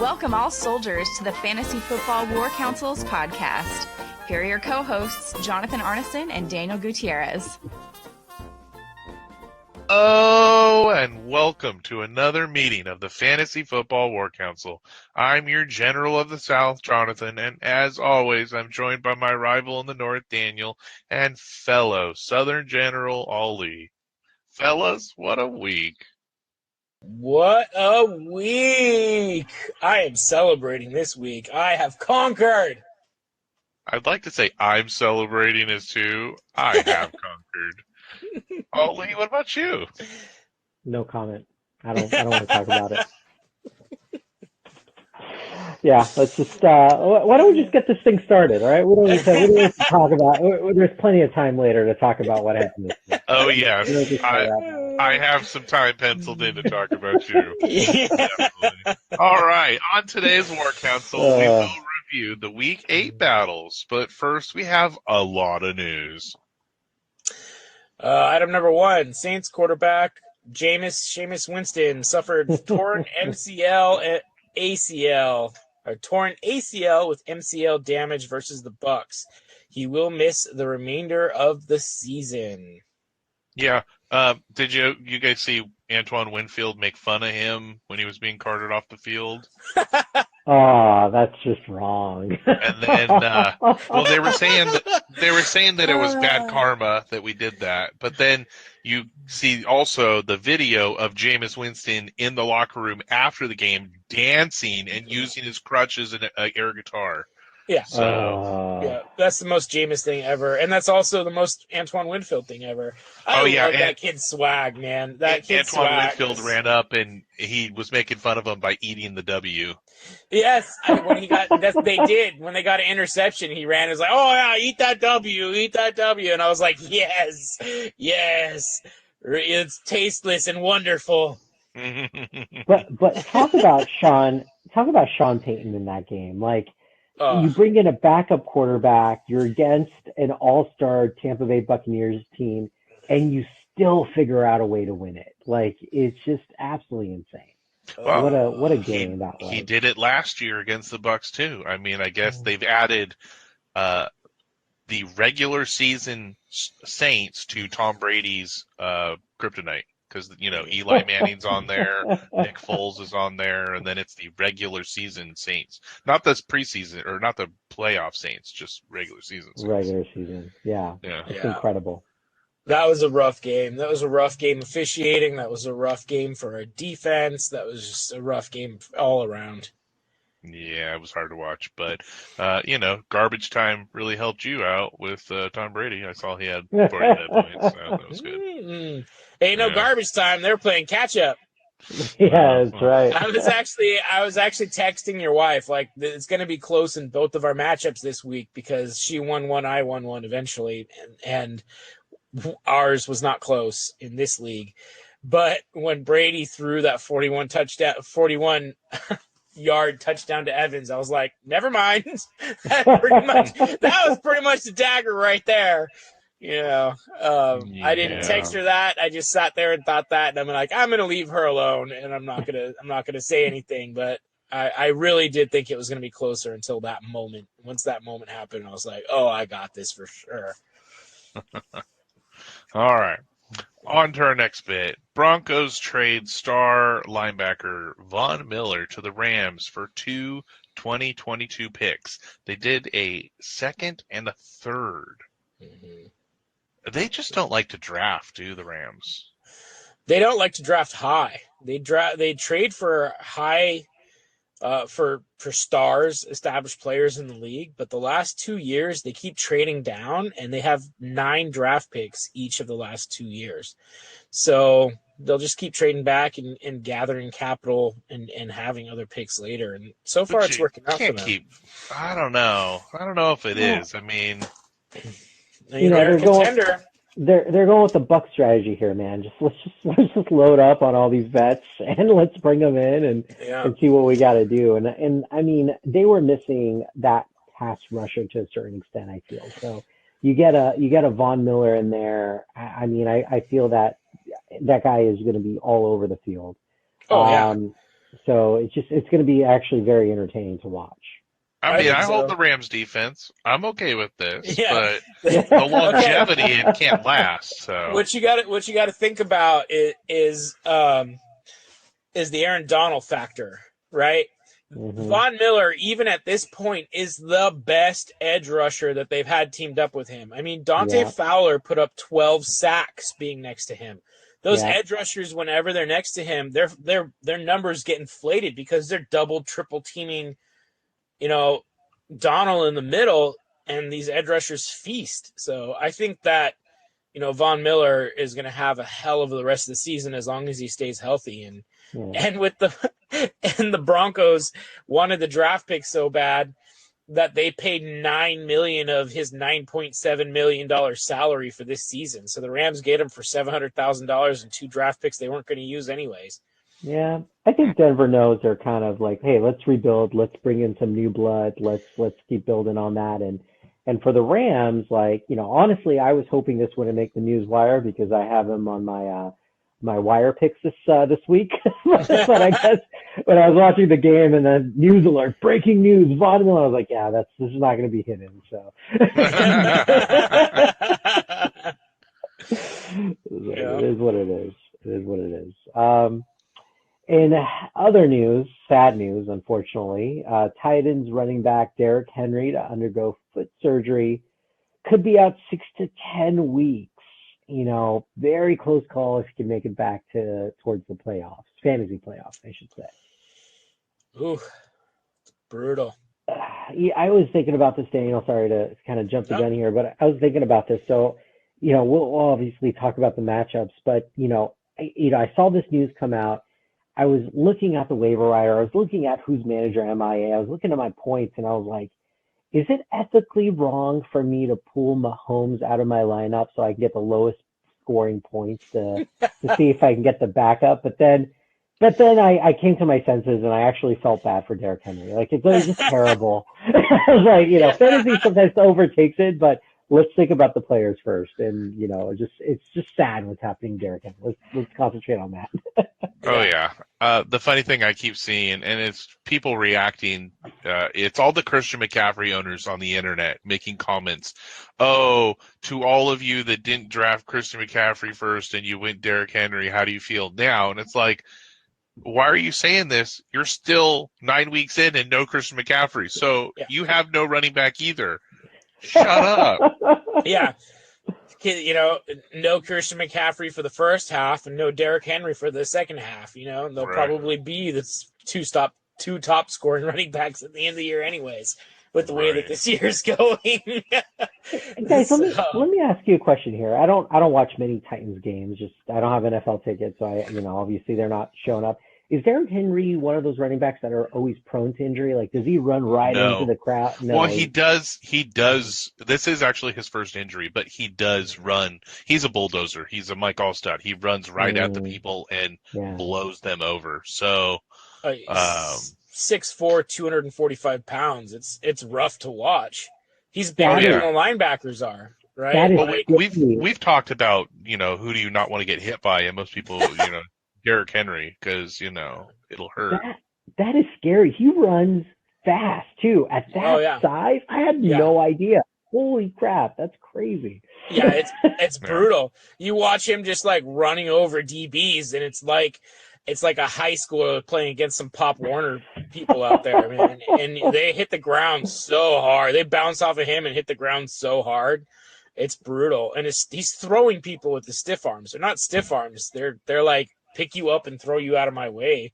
Welcome all soldiers to the Fantasy Football War Council's podcast. Here are your co-hosts, Jonathan Arneson and Daniel Gutierrez. Oh, and welcome to another meeting of the Fantasy Football War Council. I'm your General of the South, Jonathan, and as always, I'm joined by my rival in the North, Daniel, and fellow Southern General, Ali. Fellas, what a week. What a week! I am celebrating this week. I have conquered! I'd like to say I'm celebrating as too. I have conquered. Ali, what about you? No comment. I don't want to talk about it. Yeah, let's just, why don't we just get this thing started, all right? We don't need to talk about it. There's plenty of time later to talk about what happened this week. Oh, yes. I have some time penciled in to talk about you. Yeah. All right, on today's War Council, we will review the Week 8 battles, but first we have a lot of news. Item number 1, Saints quarterback Jameis Winston suffered torn MCL and ACL, or torn ACL with MCL damage versus the Bucs. He will miss the remainder of the season. Yeah, did you guys see Antoine Winfield make fun of him when he was being carted off the field? Oh, that's just wrong. And then, well, they were saying that it was bad karma that we did that. But then you see also the video of Jameis Winston in the locker room after the game dancing and using his crutches and an air guitar. Yeah. So yeah, that's the most Jameis thing ever. And that's also the most Antoine Winfield thing ever. I love that kid's swag, man. Antoine Winfield ran up and he was making fun of him by eating the W. Yes, when they did. When they got an interception, he ran. He was like, "Oh yeah, eat that W," and I was like, "Yes, it's tasteless and wonderful." But talk about Sean Payton in that game. Like, you bring in a backup quarterback, you're against an all-star Tampa Bay Buccaneers team, and you still figure out a way to win it. Like, it's just absolutely insane. Well, what a game that was. He did it last year against the Bucs too. I mean, I guess they've added the regular season Saints to Tom Brady's kryptonite because Eli Manning's on there, Nick Foles is on there, and then it's the regular season Saints, not the preseason or not the playoff Saints, just regular season. Saints. Regular season, yeah. It's incredible. That was a rough game. That was a rough game officiating. That was a rough game for our defense. That was just a rough game all around. Yeah, it was hard to watch. But, garbage time really helped you out with Tom Brady. I saw he had 49 points, so that was good. Ain't no garbage time. They're playing catch-up. Yeah, that's right. I was actually texting your wife, like, it's going to be close in both of our matchups this week because she won one, I won one eventually. And ours was not close in this league. But when Brady threw that 41 yard touchdown to Evans, I was like, never mind. That was pretty much the dagger right there. I didn't text her that. I just sat there and thought that, and I'm like, I'm gonna leave her alone, and I'm not gonna say anything. But I really did think it was gonna be closer until that moment. Once that moment happened, I was like, oh, I got this for sure. All right. On to our next bit. Broncos trade star linebacker Von Miller to the Rams for 2 2022 picks. They did a second and a third. Mm-hmm. They just don't like to draft, do the Rams? They don't like to draft high. They trade for high for stars, established players in the league, but the last 2 years they keep trading down, and they have 9 draft picks each of the last 2 years. So they'll just keep trading back and gathering capital and having other picks later. And so far it's working out for them. I don't know. I don't know if it is. I mean, they're a contender. They're going with the Buck strategy here, man. Let's just load up on all these vets and let's bring them in and see what we got to do. And I mean, they were missing that pass rusher to a certain extent, I feel. So you get a Von Miller in there. I mean, I feel that guy is going to be all over the field. Oh yeah. So it's going to be actually very entertaining to watch. I mean, I think hold so. the Rams defense. I'm okay with this, Yeah. but the longevity it can't last. So What you got to think about is the Aaron Donald factor, right? Mm-hmm. Von Miller, even at this point, is the best edge rusher that they've had teamed up with him. I mean, Dante Fowler put up 12 sacks being next to him. Those edge rushers, whenever they're next to him, their numbers get inflated because they're double, triple teaming, Donald in the middle, and these edge rushers feast. So I think that, Von Miller is going to have a hell of the rest of the season as long as he stays healthy. And with the Broncos wanted the draft pick so bad that they paid $9 million of his $9.7 million salary for this season. So the Rams get him for $700,000 and 2 draft picks they weren't going to use anyways. Yeah, I think Denver knows they're kind of like, hey, let's rebuild, let's bring in some new blood, let's keep building on that. And for the Rams, like, honestly, I was hoping this wouldn't make the news wire because I have them on my wire picks this week. But I guess when I was watching the game and then news alert, breaking news, Von Miller, I was like, yeah, this is not going to be hidden. So It is what it is. It is what it is. In other news, sad news, unfortunately, Titans running back Derrick Henry to undergo foot surgery could be out 6 to 10 weeks. Very close call if he can make it back towards the playoffs, fantasy playoffs, I should say. Ooh, brutal. I was thinking about this, Daniel. Sorry to kind of jump the gun here, but I was thinking about this. So, we'll obviously talk about the matchups, but I saw this news come out. I was looking at the waiver wire. I was looking at who's manager MIA. I was looking at my points, and I was like, is it ethically wrong for me to pull Mahomes out of my lineup so I can get the lowest scoring points to see if I can get the backup? But then I came to my senses and I actually felt bad for Derrick Henry. Like, it's just terrible. I was like, fantasy sometimes overtakes it, but let's think about the players first. And, it's just sad what's happening to Derrick Henry. Let's concentrate on that. Oh, yeah. The funny thing I keep seeing, and it's people reacting, it's all the Christian McCaffrey owners on the internet making comments. Oh, to all of you that didn't draft Christian McCaffrey first and you went Derrick Henry, how do you feel now? And it's like, why are you saying this? You're still 9 weeks in and no Christian McCaffrey. So you have no running back either. Shut up. Yeah. No Christian McCaffrey for the first half and no Derrick Henry for the second half. They'll probably be the two top scoring running backs at the end of the year anyways, with the way that this year's going. Guys, let me ask you a question here. I don't watch many Titans games. I don't have NFL tickets, so obviously they're not showing up. Is Derrick Henry one of those running backs that are always prone to injury? Like, does he run into the crowd? No. Well, he does. This is actually his first injury, but he does run. He's a bulldozer. He's a Mike Allstott. He runs right at the people and blows them over. So, 6'4", 245 pounds. It's rough to watch. He's bigger than the linebackers are, right? Well, we've talked about, who do you not want to get hit by, and most people, Derrick Henry, because it'll hurt. That is scary. He runs fast too at that size. I had no idea. Holy crap, that's crazy. Yeah, it's brutal. You watch him just like running over DBs, and it's like a high schooler playing against some Pop Warner people out there, man. And they hit the ground so hard. They bounce off of him and hit the ground so hard. It's brutal. And he's throwing people with the stiff arms. They're not stiff arms. They're like, pick you up and throw you out of my way.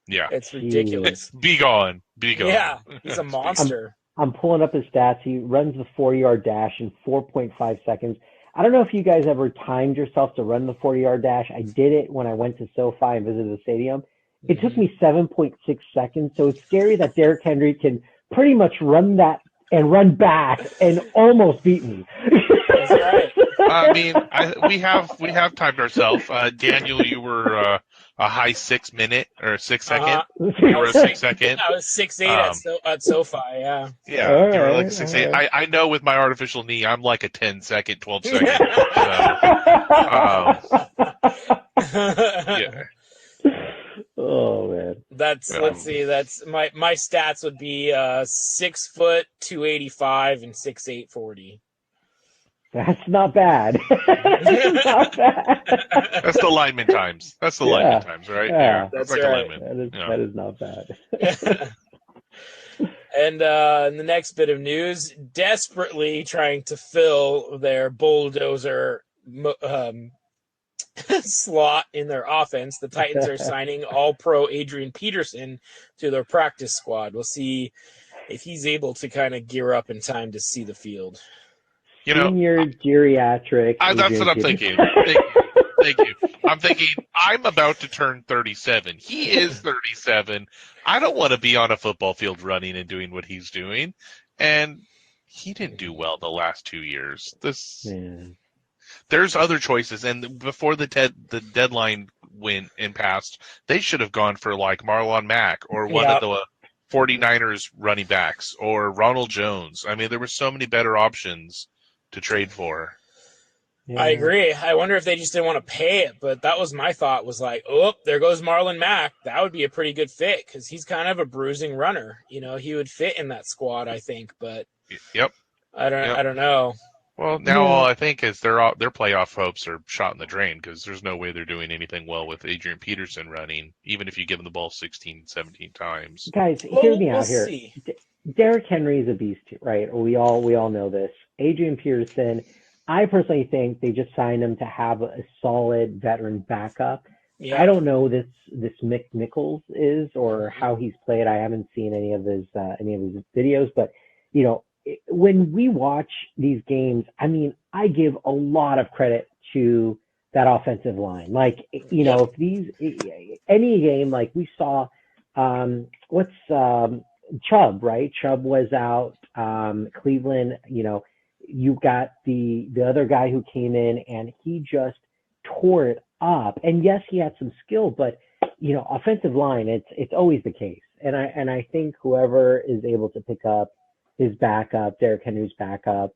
Yeah. It's ridiculous. Be gone. Yeah, he's a monster. I'm pulling up his stats. He runs the 4-yard dash in 4.5 seconds. I don't know if you guys ever timed yourself to run the 40-yard dash. I did it when I went to SoFi and visited the stadium. It took me 7.6 seconds. So it's scary that Derrick Henry can pretty much run that and run back and almost beat me. That's right. I mean, we have timed ourselves. Daniel, you were a high 6 minute or 6 second. You were a 6 second. I was 6'8" at SoFi. Yeah. Yeah, you were like 6'8". I know with my artificial knee, I'm like a 10 second, 12 second. Yeah. Oh man. Let's see. That's my stats would be 6 foot 285 and 6'8" 40. That's not bad. That's not bad. That's the lineman times. That's the lineman times, right? Yeah. That's like right. A lineman. That is not bad. And in the next bit of news, desperately trying to fill their bulldozer slot in their offense, the Titans are signing All-Pro Adrian Peterson to their practice squad. We'll see if he's able to kind of gear up in time to see the field. Senior geriatric. That's what I'm thinking. Thank you. I'm thinking I'm about to turn 37. He is 37. I don't want to be on a football field running and doing what he's doing. And he didn't do well the last 2 years. There's other choices. And before the deadline went and passed, they should have gone for like Marlon Mack or one of the 49ers running backs or Ronald Jones. I mean, there were so many better options to trade for. I agree. I wonder if they just didn't want to pay it, but that was my thought, was like, oh, there goes Marlon Mack. That would be a pretty good fit because he's kind of a bruising runner. He would fit in that squad, I think, but I don't know. Well, now all I think is their playoff hopes are shot in the drain because there's no way they're doing anything well with Adrian Peterson running, even if you give him the ball 16, 17 times. Guys, hear me out here. Derrick Henry is a beast, right? We all know this. Adrian Peterson, I personally think they just signed him to have a solid veteran backup. Yeah. I don't know this Mick Nichols is or how he's played. I haven't seen any of his videos, but when we watch these games, I mean, I give a lot of credit to that offensive line. Like, if any game, like we saw, Chubb, right? Chubb was out. Cleveland, you got the other guy who came in and he just tore it up. And yes, he had some skill, but offensive line, it's always the case. And I think whoever is able to pick up his backup, Derrick Henry's backup,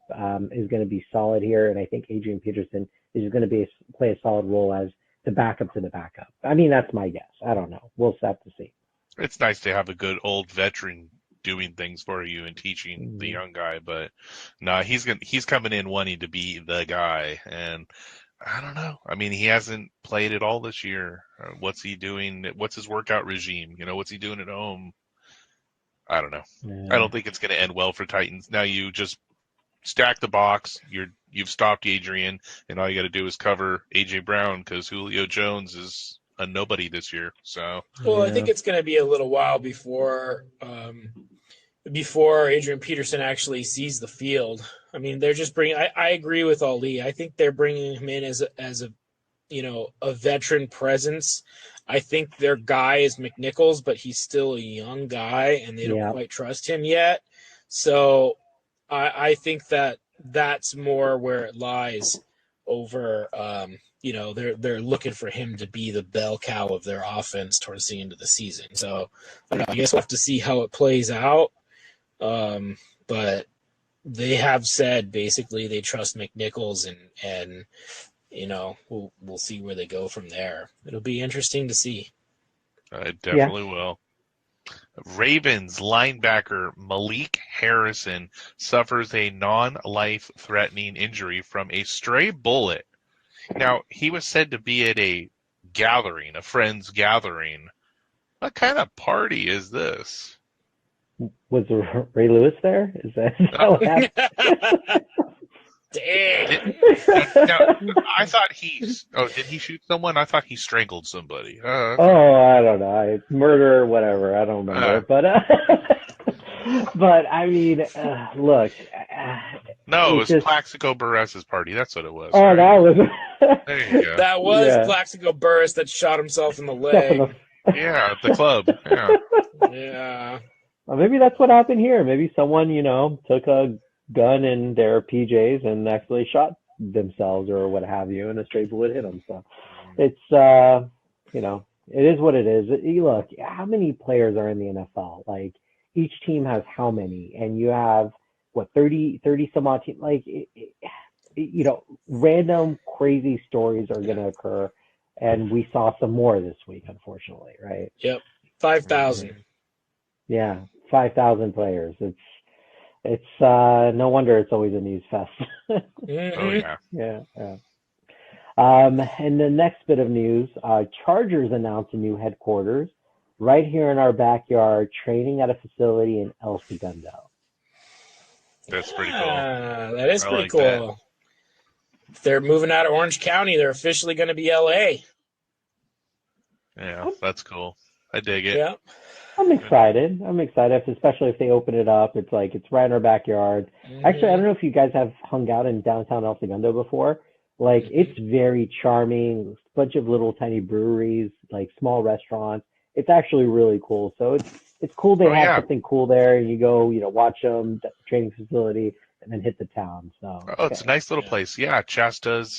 is going to be solid here. And I think Adrian Peterson is going to play a solid role as the backup to the backup. I mean, that's my guess. I don't know. We'll have to see. It's nice to have a good old veteran doing things for you and teaching the young guy, but no, he's coming in wanting to be the guy, and I don't know. I mean, he hasn't played at all this year. What's he doing? What's his workout regime? What's he doing at home? I don't know. Yeah. I don't think it's going to end well for Titans. Now you just stack the box. You've stopped Adrian, and all you got to do is cover AJ Brown because Julio Jones is a nobody this year. So I think it's going to be a little while before Adrian Peterson actually sees the field. I mean, they're just bringing. I agree with Ali. I think they're bringing him in as a veteran presence. I think their guy is McNichols, but he's still a young guy, and they don't quite trust him yet. So I think that's more where it lies over. They're looking for him to be the bell cow of their offense towards the end of the season. So I guess we'll have to see how it plays out. But they have said basically they trust McNichols and we'll see where they go from there. It'll be interesting to see. It definitely will. Ravens linebacker Malik Harrison suffers a non-life threatening injury from a stray bullet. Now, he was said to be at a friend's gathering. What kind of party is this? Was Ray Lewis there? Is that what happened? Dang. I thought did he shoot someone? I thought he strangled somebody. I don't know. Murder, whatever. I don't remember. But I mean, look. No, it was Plaxico Burress's party. That's what it was. Oh, right? That was. There you go. That was Plaxico Burress that shot himself in the leg. Yeah, at the club. Yeah. Yeah. Well, maybe that's what happened here. Maybe someone, took a gun in their PJs and actually shot themselves or what have you, and a stray bullet hit them. So it's, it is what it is. Look, how many players are in the NFL? Like, each team has how many? And you have, 30 some odd teams? Like, random crazy stories are going to occur. and we saw some more this week, unfortunately, right? Yep, 5,000. Yeah, 5,000 players. It's no wonder it's always a news fest. Mm-hmm. Oh yeah. Yeah. And the next bit of news, Chargers announced a new headquarters right here in our backyard, training at a facility in El Segundo. That's pretty cool. That is I pretty like cool. that. If they're moving out of Orange County, they're officially going to be LA. Yeah, that's cool. I dig it. Yeah. I'm excited, especially if they open it up. It's right in our backyard. Mm-hmm. Actually, I don't know if you guys have hung out in downtown El Segundo before. It's very charming. Bunch of little tiny breweries, small restaurants. It's actually really cool. So it's cool they have something cool there. You go, watch them at the training facility, and then hit the town. So it's a nice little place. Yeah, Chasta's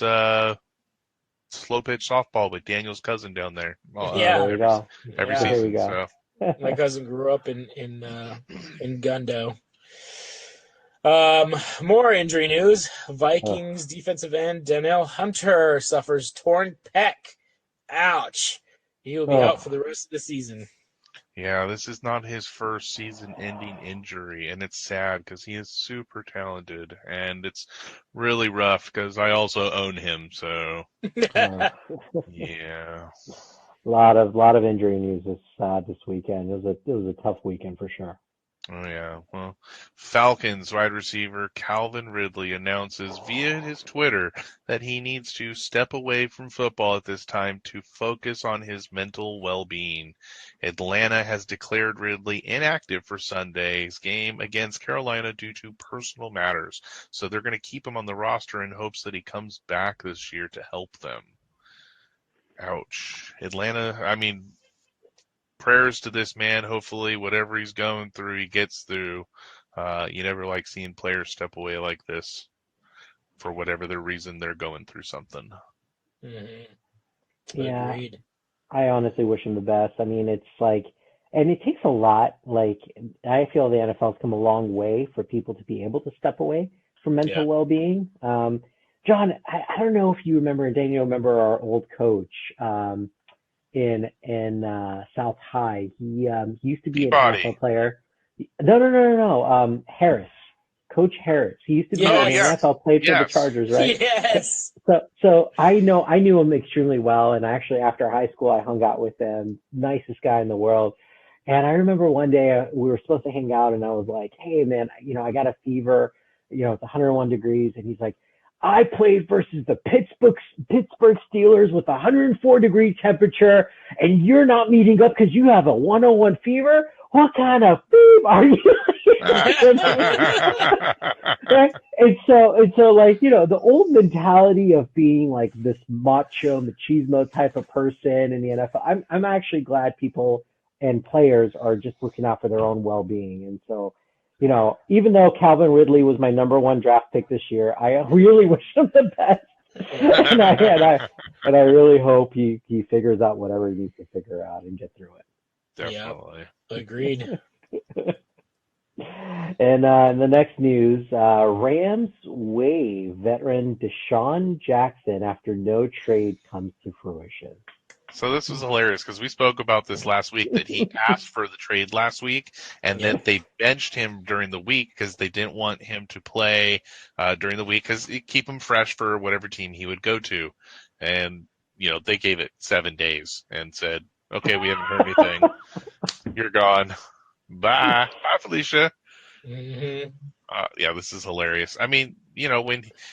slow pitch softball with Daniel's cousin down there. there we go. Every There we season. go. So. My cousin grew up in Gundo. More injury news. Vikings defensive end Danielle Hunter suffers torn pec. Ouch. He will be out for the rest of the season. Yeah, this is not his first season-ending injury, and it's sad because he is super talented, and it's really rough because I also own him. So, yeah. lot of injury news this weekend. It was a tough weekend for sure. Oh, yeah. Well, Falcons wide receiver Calvin Ridley announces via his Twitter that he needs to step away from football at this time to focus on his mental well-being. Atlanta has declared Ridley inactive for Sunday's game against Carolina due to personal matters. So they're going to keep him on the roster in hopes that he comes back this year to help them. Ouch. Atlanta, prayers to this man. Hopefully, whatever he's going through, he gets through. You never like seeing players step away like this for whatever the reason they're going through something. Mm-hmm. Yeah, Agreed. I honestly wish him the best. And it takes a lot. I feel the NFL's come a long way for people to be able to step away from mental well-being. John, I don't know if you remember, Daniel, remember our old coach, in South High. He used to be an NFL player. No. Harris, Coach Harris. He used to be an NFL player for the Chargers, right? Yes. So I knew him extremely well, and actually after high school I hung out with him. Nicest guy in the world. And I remember one day we were supposed to hang out, and I was like, "Hey man, I got a fever. It's 101 degrees," and he's like, I played versus the Pittsburgh Steelers with 104-degree temperature, and you're not meeting up because you have a 101 fever? What kind of fever are you? Right? And so, the old mentality of being like this macho, machismo type of person in the NFL, I'm actually glad people and players are just looking out for their own well-being. And so, even though Calvin Ridley was my number one draft pick this year, I really wish him the best. and I really hope he figures out whatever he needs to figure out and get through it. Definitely. Yep. Agreed. And in the next news, Rams waive veteran Deshaun Jackson after no trade comes to fruition. So this was hilarious because we spoke about this last week that he asked for the trade last week, and then they benched him during the week because they didn't want him to play during the week because it keep him fresh for whatever team he would go to. And, they gave it 7 days and said, okay, we haven't heard anything. You're gone. Bye. Bye, Felicia. Mm-hmm. This is hilarious. When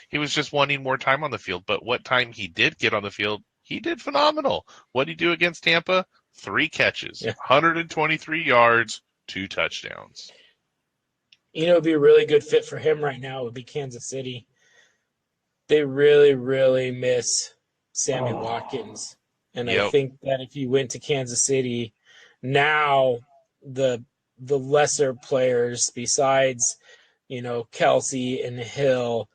he was just wanting more time on the field, but what time he did get on the field, he did phenomenal. What did he do against Tampa? 3 catches, 123 yards, 2 touchdowns. It'd be a really good fit for him right now. It would be Kansas City. They really, really miss Sammy Watkins. And I think that if he went to Kansas City, now the lesser players besides, Kelsey and Hill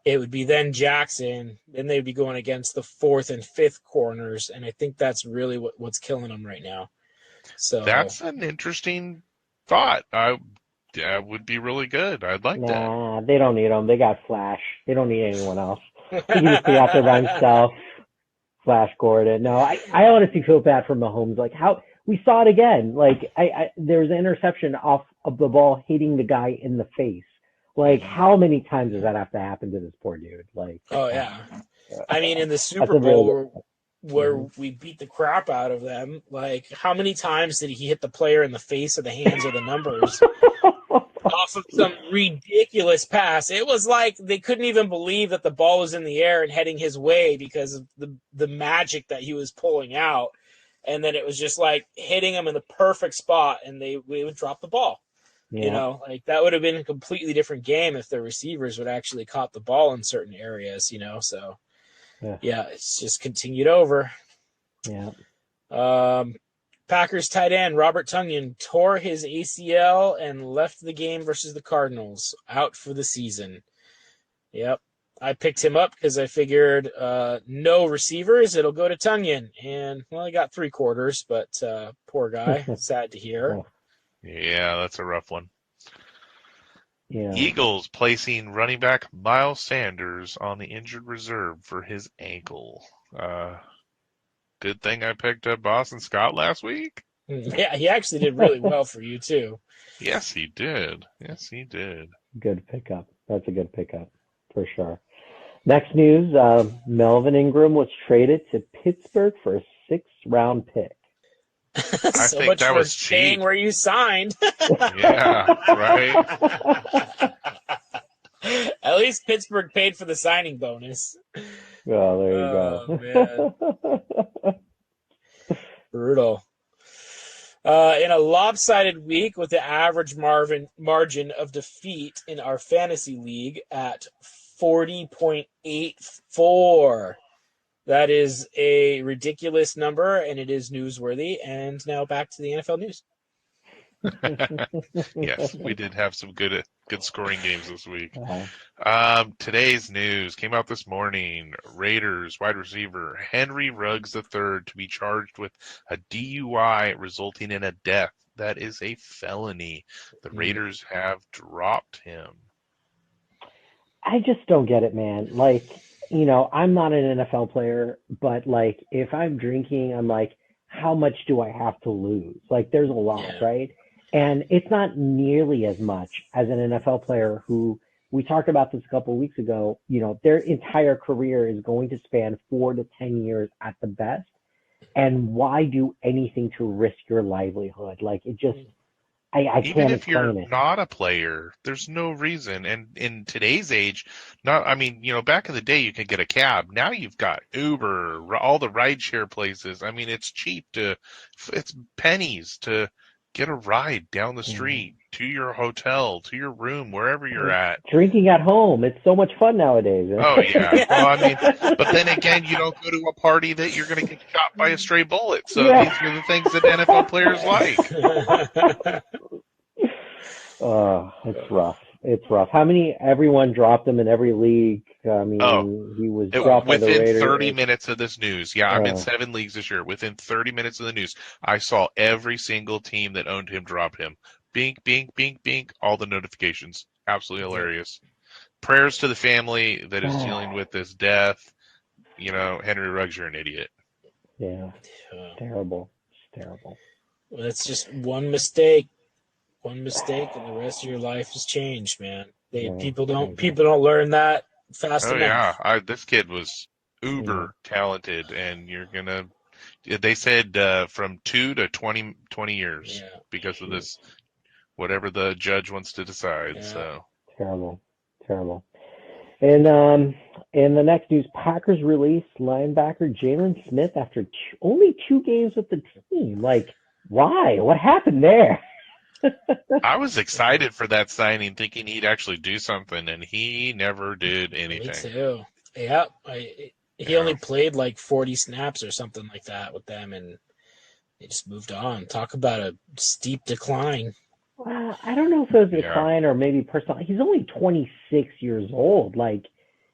it would be then Jackson, then they'd be going against the 4th and 5th corners, and I think that's really what's killing them right now. So that's an interesting thought. That would be really good. I'd like that. Nah, they don't need him. They got Flash. They don't need anyone else. He can just be out there by himself. Flash Gordon. No, I honestly feel bad for Mahomes. Like how we saw it again. Like there was an interception off of the ball hitting the guy in the face. Like how many times does that have to happen to this poor dude? Like oh yeah, I mean in the Super Bowl where we beat the crap out of them. Like how many times did he hit the player in the face or the hands or the numbers? Off of some ridiculous pass. It was like they couldn't even believe that the ball was in the air and heading his way because of the magic that he was pulling out. And then it was just like hitting him in the perfect spot and they would drop the ball. Yeah. You know, like that would have been a completely different game if the receivers would actually caught the ball in certain areas, you know. So yeah, it's just continued over. Yeah. Packers tight end Robert Tonyan tore his ACL and left the game versus the Cardinals, out for the season. Yep. I picked him up because I figured no receivers, it'll go to Tonyan. And, well, he got 3 quarters, but poor guy. Sad to hear. Yeah, that's a rough one. Yeah. Eagles placing running back Miles Sanders on the injured reserve for his ankle. Good thing I picked up Boston Scott last week. Yeah, he actually did really well for you, too. Yes, he did. Yes, he did. Good pickup. That's a good pickup, for sure. Next news, Melvin Ingram was traded to Pittsburgh for a 6th-round pick. So I think much that for was staying cheap. where you signed. Yeah, right? At least Pittsburgh paid for the signing bonus. Oh, there you go. Brutal. In a lopsided week with the average margin of defeat in our fantasy league at 40.84. That is a ridiculous number, and it is newsworthy. And now back to the NFL news. Yes, we did have some good scoring games this week. Uh-huh. Today's news came out this morning. Raiders wide receiver Henry Ruggs III to be charged with a DUI resulting in a death. That is a felony. The Raiders have dropped him. I just don't get it, man. Like, you know, I'm not an NFL player, but like if I'm drinking, I'm like, how much do I have to lose? Like there's a lot, right? And it's not nearly as much as an NFL player who, we talked about this a couple of weeks ago, you know, their entire career is going to span 4 to 10 years at the best. And why do anything to risk your livelihood? Like it just, I Even can't if you're explain it. not a player, there's no reason. And in today's age, back in the day, you could get a cab. Now you've got Uber, all the rideshare places. I mean, it's pennies to get a ride down the street to your hotel, to your room, wherever you're at. Drinking at home. It's so much fun nowadays. Oh, yeah. Well, I mean, but then again, you don't go to a party that you're going to get shot by a stray bullet. So these are the things that NFL players like. It's rough. It's rough. Everyone dropped him in every league. I mean, he was dropped by the Raiders. Within 30 minutes of this news. Yeah, I'm in 7 leagues this year. Within 30 minutes of the news, I saw every single team that owned him drop him. Bink, bink, bink, bink, all the notifications. Absolutely hilarious. Prayers to the family that is dealing with this death. You know, Henry Ruggs, you're an idiot. Yeah. It's terrible. It's terrible. Well, it's just one mistake. One mistake and the rest of your life has changed, man. People don't learn that fast enough. Yeah, this kid was uber talented, and you're gonna. They said from 2 to 20 years because of this, whatever the judge wants to decide. So terrible. And in the next news, Packers release linebacker Jalen Smith after only 2 games with the team. Like, why? What happened there? I was excited for that signing, thinking he'd actually do something, and he never did anything. Me too. Yeah, he only played like 40 snaps or something like that with them, and they just moved on. Talk about a steep decline. Well, I don't know if it was a decline or maybe personal. He's only 26 years old. Like,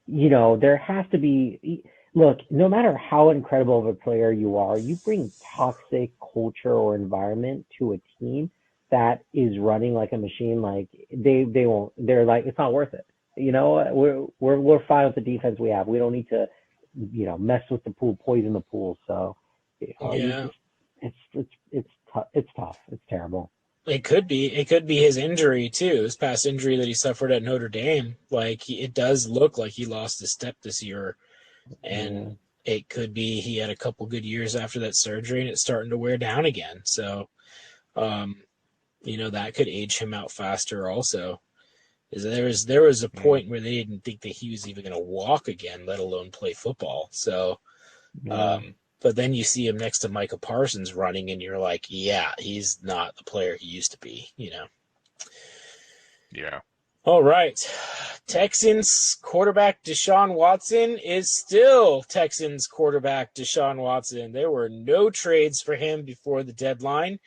you know, there has to be. Look, no matter how incredible of a player you are, you bring toxic culture or environment to a team that is running like a machine. Like they won't. They're like, it's not worth it. You know, we're fine with the defense we have. We don't need to mess with the pool, poison the pool. So, Yeah. It's tough. It's terrible. It could be his injury too, his past injury that he suffered at Notre Dame. Like it does look like he lost his step this year, and it could be he had a couple good years after that surgery and it's starting to wear down again. So, that could age him out faster. Also, there was a point where they didn't think that he was even going to walk again, let alone play football. So, but then you see him next to Micah Parsons running, and you're like, yeah, he's not the player he used to be, Yeah. All right. Texans quarterback Deshaun Watson is still Texans quarterback Deshaun Watson. There were no trades for him before the deadline.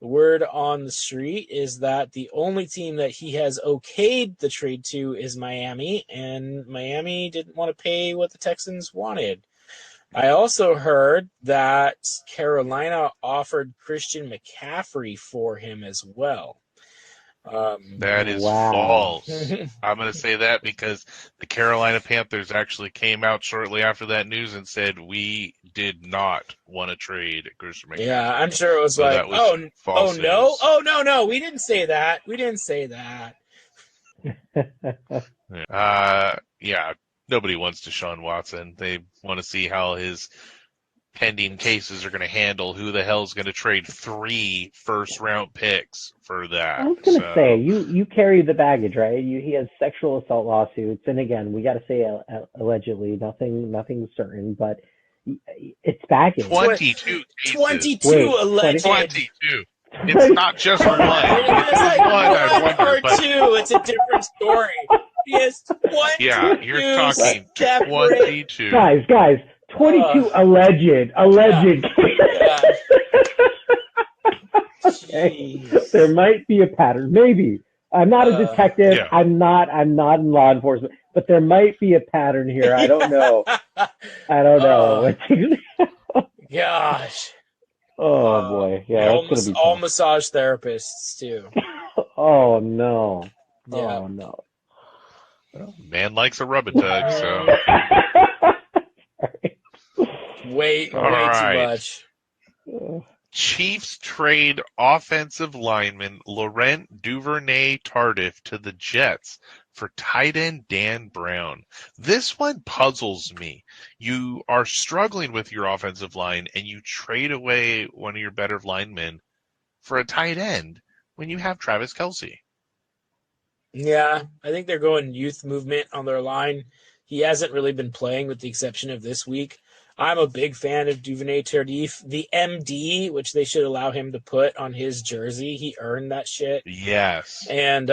The word on the street is that the only team that he has okayed the trade to is Miami, and Miami didn't want to pay what the Texans wanted. I also heard that Carolina offered Christian McCaffrey for him as well. That is false. I'm going to say that because the Carolina Panthers actually came out shortly after that news and said we did not want to trade Christian McCaffrey. Yeah, I'm sure it was no, we didn't say that. We didn't say that. Yeah, nobody wants Deshaun Watson. They want to see how his pending cases are going to handle who the hell is going to trade 3 first-round picks for that. I was going to say, you carry the baggage, right? He has sexual assault lawsuits, and again, we got to say allegedly, nothing certain, but it's baggage. 22 cases. 22 alleged. 22. It's not just one. It's like one or two. It's a different story. He has 22. Yeah, you're talking 22. Guys, 22 alleged. Yeah. Okay. There might be a pattern. Maybe. I'm not a detective. Yeah. I'm not in law enforcement, but there might be a pattern here. I don't know. Gosh. Oh boy. Yeah. All massage therapists too. Oh no. Yeah. Oh no. Man likes a rub and tug, so. Way too much. Chiefs trade offensive lineman Laurent Duvernay-Tardif to the Jets for tight end Dan Brown. This one puzzles me. You are struggling with your offensive line and you trade away one of your better linemen for a tight end when you have Travis Kelce. Yeah, I think they're going youth movement on their line. He hasn't really been playing with the exception of this week. I'm a big fan of Duvernay-Tardif. The MD, which they should allow him to put on his jersey, he earned that shit. Yes. And,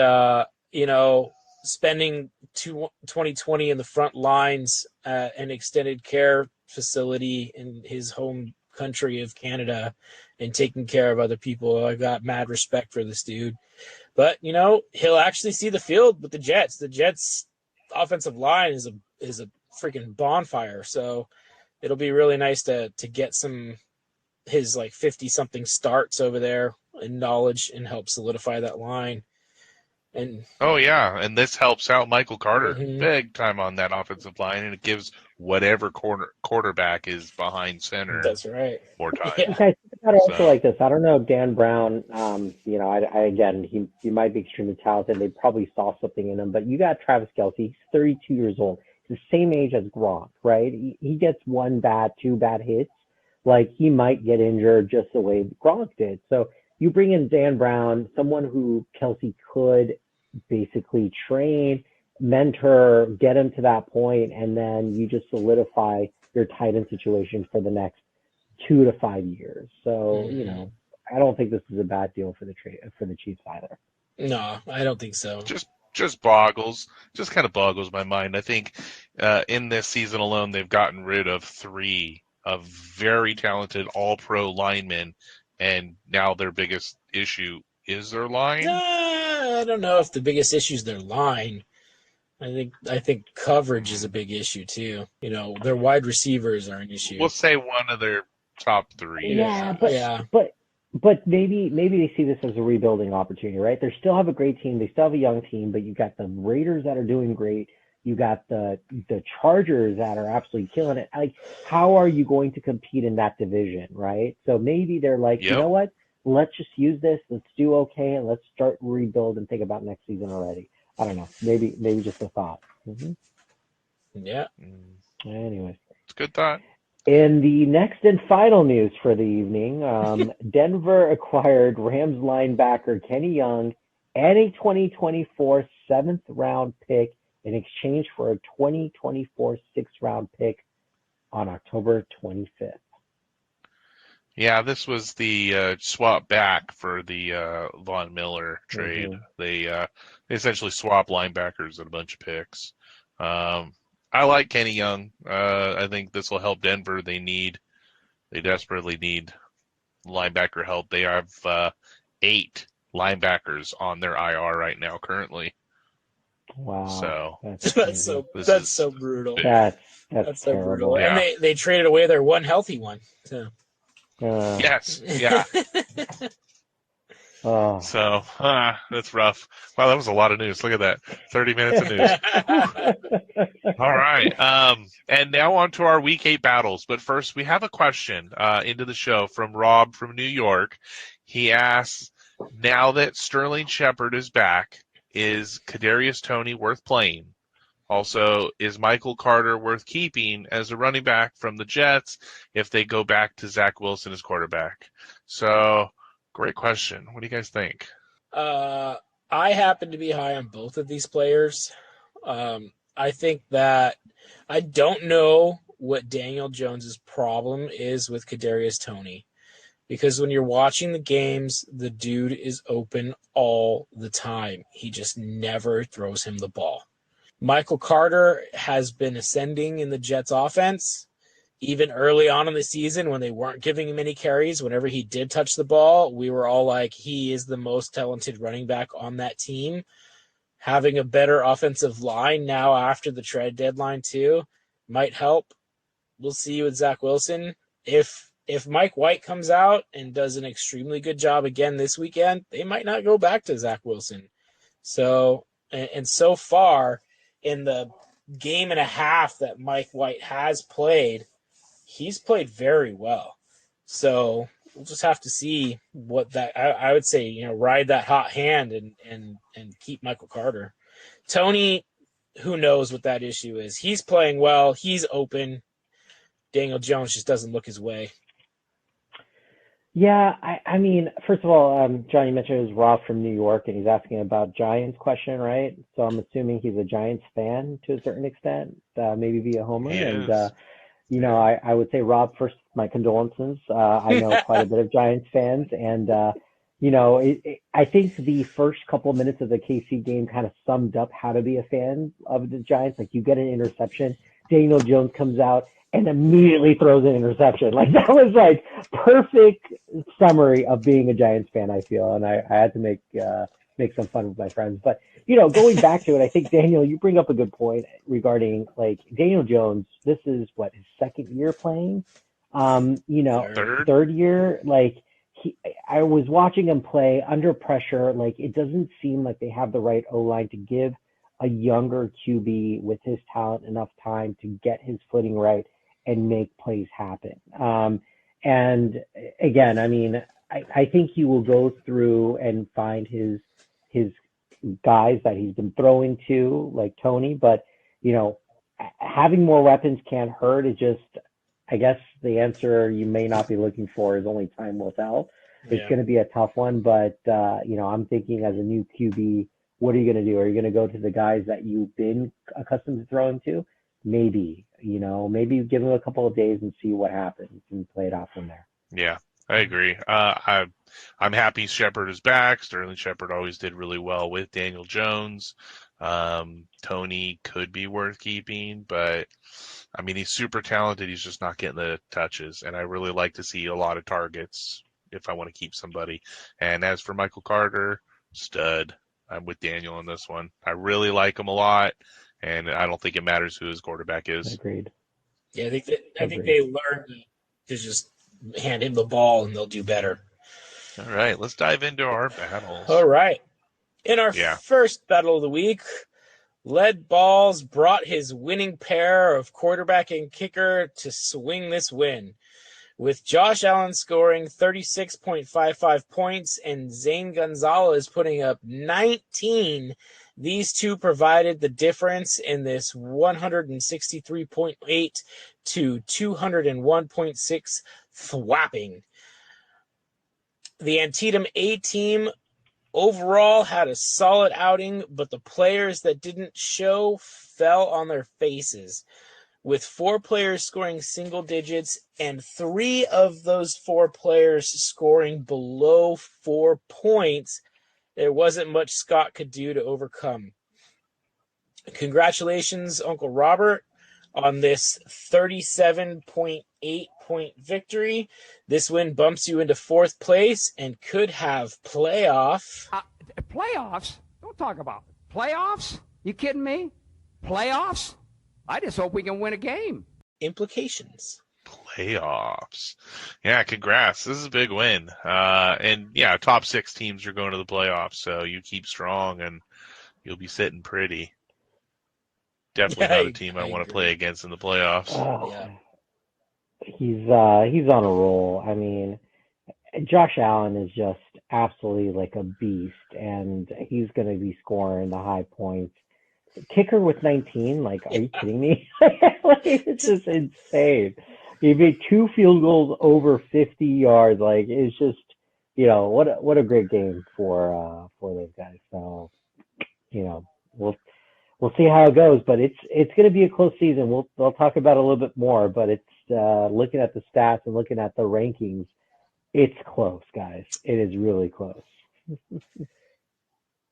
spending 2020 in the front lines at an extended care facility in his home country of Canada and taking care of other people, I got mad respect for this dude. But, he'll actually see the field with the Jets. The Jets' offensive line is a freaking bonfire. So it'll be really nice to get his 50-something starts over there in knowledge and help solidify that line. And and this helps out Michael Carter big time on that offensive line, and it gives whatever quarterback is behind center. That's right. More time. Yeah. Okay, I also like this. I don't know, Dan Brown. He might be extremely talented. They probably saw something in him, but you got Travis Kelce. He's 32 years old. He's the same age as Gronk, right? He gets 2 bad hits. He might get injured just the way Gronk did. So you bring in Dan Brown, someone who Kelce could basically train, mentor, get him to that point, and then you just solidify your tight end situation for the next 2 to 5 years. So, I don't think this is a bad deal for the Chiefs either. No, I don't think so. Just kind of boggles my mind. I think in this season alone, they've gotten rid of 3 of very talented all-pro linemen, and now their biggest issue is their line. I don't know if the biggest issue is their line. I think coverage is a big issue too. Their wide receivers are an issue. We'll say one of their top 3. But maybe they see this as a rebuilding opportunity, right? They still have a great team. They still have a young team, but you got the Raiders that are doing great. You got the Chargers that are absolutely killing it. Like, how are you going to compete in that division, right? So maybe they're like, you know what? Let's just use this. Let's do okay, and let's start rebuild and think about next season already. I don't know. Maybe just a thought. Yeah. Anyways, it's a good thought. In the next and final news for the evening, Denver acquired Rams linebacker Kenny Young and a 2024 7th-round pick in exchange for a 2024 6th-round pick on October 25th. Yeah, this was the swap back for the Von Miller trade. They essentially swap linebackers and a bunch of picks. I like Kenny Young. I think this will help Denver. They desperately need linebacker help. They have 8 linebackers on their IR right now currently. Wow. So that's so brutal. That's so terrible. brutal. Yeah. And they traded away their one healthy one. So. Yes. Yeah. Oh. So that's rough. Wow, that was a lot of news. Look at that. 30 minutes of news. All right. And now on to our week 8 battles. But first, we have a question into the show from Rob from New York. He asks, now that Sterling Shepard is back, is Kadarius Toney worth playing? Also, is Michael Carter worth keeping as a running back from the Jets if they go back to Zach Wilson as quarterback? So, great question. What do you guys think? I happen to be high on both of these players. I think that I don't know what Daniel Jones's problem is with Kadarius Toney, because when you're watching the games, the dude is open all the time. He just never throws him the ball. Michael Carter has been ascending in the Jets offense. Even early on in the season when they weren't giving him any carries, whenever he did touch the ball, we were all like, he is the most talented running back on that team. Having a better offensive line now after the trade deadline too might help. We'll see with Zach Wilson. If Mike White comes out and does an extremely good job again this weekend, they might not go back to Zach Wilson. So, and so far in the game and a half that Mike White has played, he's played very well. So we'll just have to see what that. I would say, ride that hot hand and keep Michael Carter. Toney, who knows what that issue is? He's playing well. He's open. Daniel Jones just doesn't look his way. Yeah, I mean, first of all, John, you mentioned it was Rob from New York, and he's asking about Giants question, right? So I'm assuming he's a Giants fan to a certain extent, maybe via homer. And, I would say, Rob, first, my condolences. I know quite a bit of Giants fans. And, I think the first couple of minutes of the KC game kind of summed up how to be a fan of the Giants. Like, you get an interception, Daniel Jones comes out and immediately throws an interception. Like, that was like perfect summary of being a Giants fan, I feel. And I had to make some fun with my friends. But, going back to it, I think, Daniel, you bring up a good point regarding, like, Daniel Jones. This is what, his second year playing? Third year. Like, I was watching him play under pressure. Like, it doesn't seem like they have the right O-line to give a younger QB with his talent enough time to get his footing right and make plays happen. And again, I mean, I think he will go through and find his guys that he's been throwing to, like Toney, but having more weapons can't hurt. It just, I guess the answer you may not be looking for is only time will tell. It's going to be a tough one, but I'm thinking as a new QB, what are you going to do? Are you going to go to the guys that you've been accustomed to throwing to? Maybe, maybe give him a couple of days and see what happens and play it out from there. Yeah, I agree. I'm happy Shepard is back. Sterling Shepard always did really well with Daniel Jones. Toney could be worth keeping, but I mean, he's super talented. He's just not getting the touches, and I really like to see a lot of targets if I want to keep somebody. And as for Michael Carter, stud. I'm with Daniel on this one. I really like him a lot, and I don't think it matters who his quarterback is. Agreed. Yeah, I think they learned to just hand him the ball, and they'll do better. All right, let's dive into our battles. All right. In our first battle of the week, Lead Balls brought his winning pair of quarterback and kicker to swing this win, with Josh Allen scoring 36.55 points and Zane Gonzalez putting up 19. These two provided the difference in this 163.8 to 201.6 thwapping. The Antietam A team overall had a solid outing, but the players that didn't show fell on their faces, with 4 players scoring single digits and 3 of those 4 players scoring below 4 points. There wasn't much Scott could do to overcome. Congratulations, Uncle Robert, on this 37.8 point victory. This win bumps you into 4th place and could have playoffs. Playoffs? Don't talk about it. Playoffs? You kidding me? Playoffs? I just hope we can win a game. Implications. Playoffs. Yeah, congrats. This is a big win. And yeah, top 6 teams are going to the playoffs, so you keep strong and you'll be sitting pretty. Definitely not a team I want to play against in the playoffs. Yeah. He's on a roll. I mean, Josh Allen is just absolutely like a beast, and he's going to be scoring the high points. Kicker with 19, like, are you kidding me? Like, it's just insane. He made 2 field goals over 50 yards. Like, it's just, what a great game for those guys. So, we'll see how it goes, but it's going to be a close season. We'll talk about it a little bit more, but it's looking at the stats and looking at the rankings, it's close, guys. It is really close.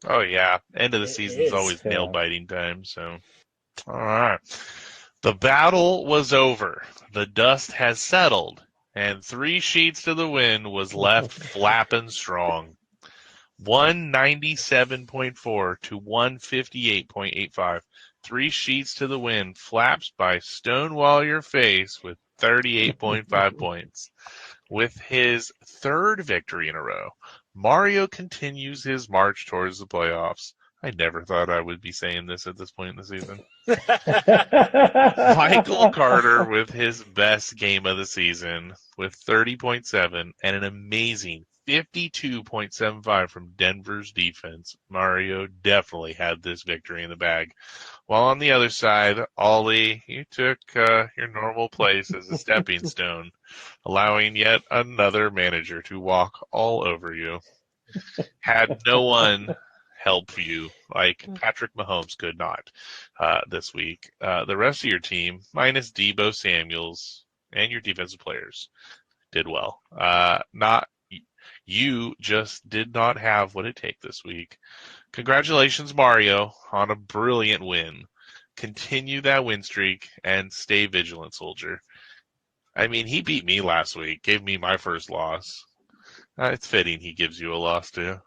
Oh yeah, end of the season is always nail-biting time. So, all right, the battle was over. The dust has settled, and 3 sheets to the wind was left flapping strong. 197.4 to 158.85. 3 sheets to the wind flaps by Stonewall Your Face with 38.5 points. With his 3rd victory in a row, Mario continues his march towards the playoffs. I never thought I would be saying this at this point in the season. Michael Carter with his best game of the season with 30.7 and an amazing 52.75 from Denver's defense. Mario definitely had this victory in the bag. While on the other side, Ollie, you took your normal place as a stepping stone, allowing yet another manager to walk all over you. Had no one help you like Patrick Mahomes could not this week. The rest of your team, minus Deebo Samuels and your defensive players, did well. You just did not have what it takes this week. Congratulations, Mario, on a brilliant win. Continue that win streak and stay vigilant, soldier. I mean, he beat me last week, gave me my first loss. It's fitting he gives you a loss, too.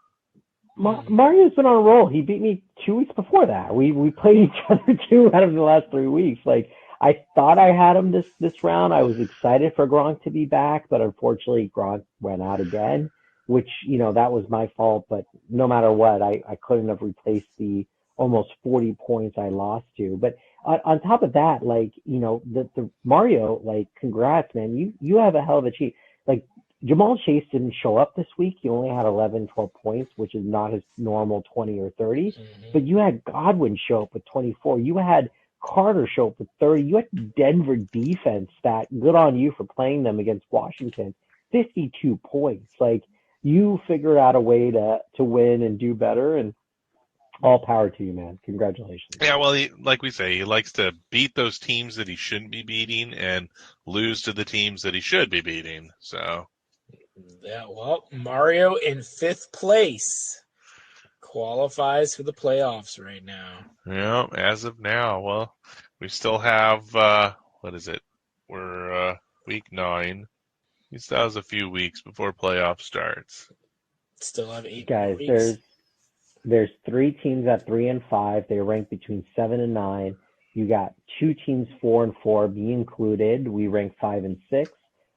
Mario's been on a roll. He beat me 2 weeks before that. We played each other 2 out of the last 3 weeks. Like, I thought I had him this round. I was excited for Gronk to be back, but unfortunately Gronk went out again, which, that was my fault. But no matter what, I couldn't have replaced the almost 40 points I lost to. But on top of that, like, the Mario, like, congrats, man. You have a hell of a cheat. Like, Jamal Chase didn't show up this week. He only had 11, 12 points, which is not his normal 20 or 30. Mm-hmm. But you had Godwin show up with 24. You had Carter show up with 30. You had Denver defense stat. Good on you for playing them against Washington. 52 points. Like, you figured out a way to win and do better, and all power to you, man. Congratulations. Yeah, well, like we say, he likes to beat those teams that he shouldn't be beating and lose to the teams that he should be beating. So, yeah, well, Mario in 5th place qualifies for the playoffs right now. Yeah, as of now. Well, we still have, what is it? We're week 9. We still have a few weeks before playoff starts. Still have 8 guys, weeks. There's 3 teams at 3 and 5. They rank between 7 and 9. You got 2 teams 4 and 4, me included. We rank 5 and 6.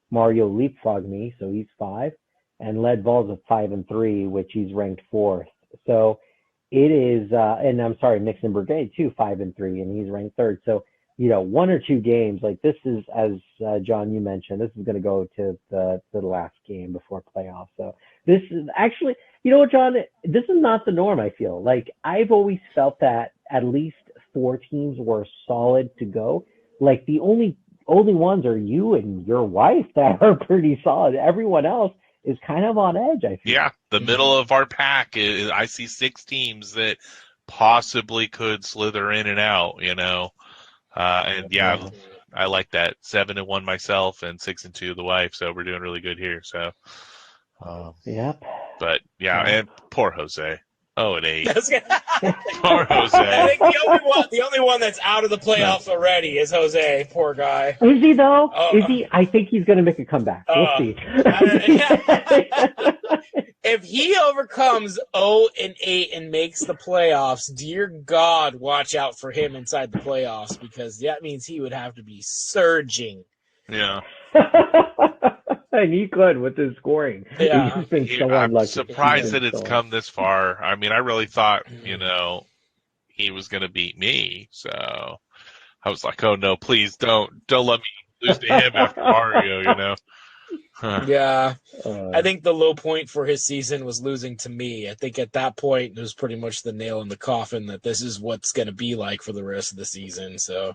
Mario leapfrogged me, so he's 5. And Lead Balls at 5 and 3, which he's ranked 4th. So it is, and I'm sorry, Mixon Brigade too, 5-3, and he's ranked third. So, one or two games like this is, as John, you mentioned, this is going to go to the last game before playoffs. So this is actually, John, this is not the norm. I feel like I've always felt that at least 4 teams were solid to go. Like the only ones are you and your wife that are pretty solid. Everyone else is kind of on edge, I feel. Yeah, the middle of our pack, I see 6 teams that possibly could slither in and out, and yeah, I like that. 7-1 myself and 6-2 the wife, so we're doing really good here. So, yep. But yeah, and poor Jose. 0-8. Poor Poor Jose. I think the only one that's out of the playoffs already is Jose. Poor guy. Is he though? Is he? I think he's going to make a comeback. We'll see. If he overcomes 0-8 and makes the playoffs, dear God, watch out for him inside the playoffs, because that means he would have to be surging. Yeah. And he could with his scoring. Yeah. He's been so I'm unlucky. surprised that it's come this far. I mean, I really thought, he was going to beat me. So I was like, oh no, please don't let me lose to him after Mario, Yeah. I think the low point for his season was losing to me. I think at that point it was pretty much the nail in the coffin that this is what's going to be like for the rest of the season. So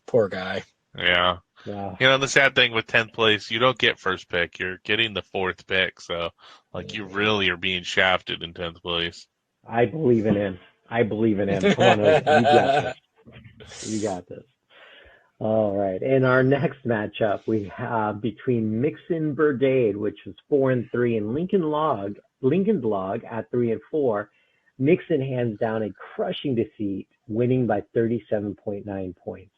poor guy. Yeah. Yeah. The sad thing with 10th place, you don't get first pick. You're getting the 4th pick. So, you really are being shafted in 10th place. I believe in him. Come on, you got this. You got this. All right. In our next matchup, we have between Mixon Brigade, which is 4-3, and Lincoln's Log at 3-4. Mixon hands down a crushing defeat, winning by 37.9 points.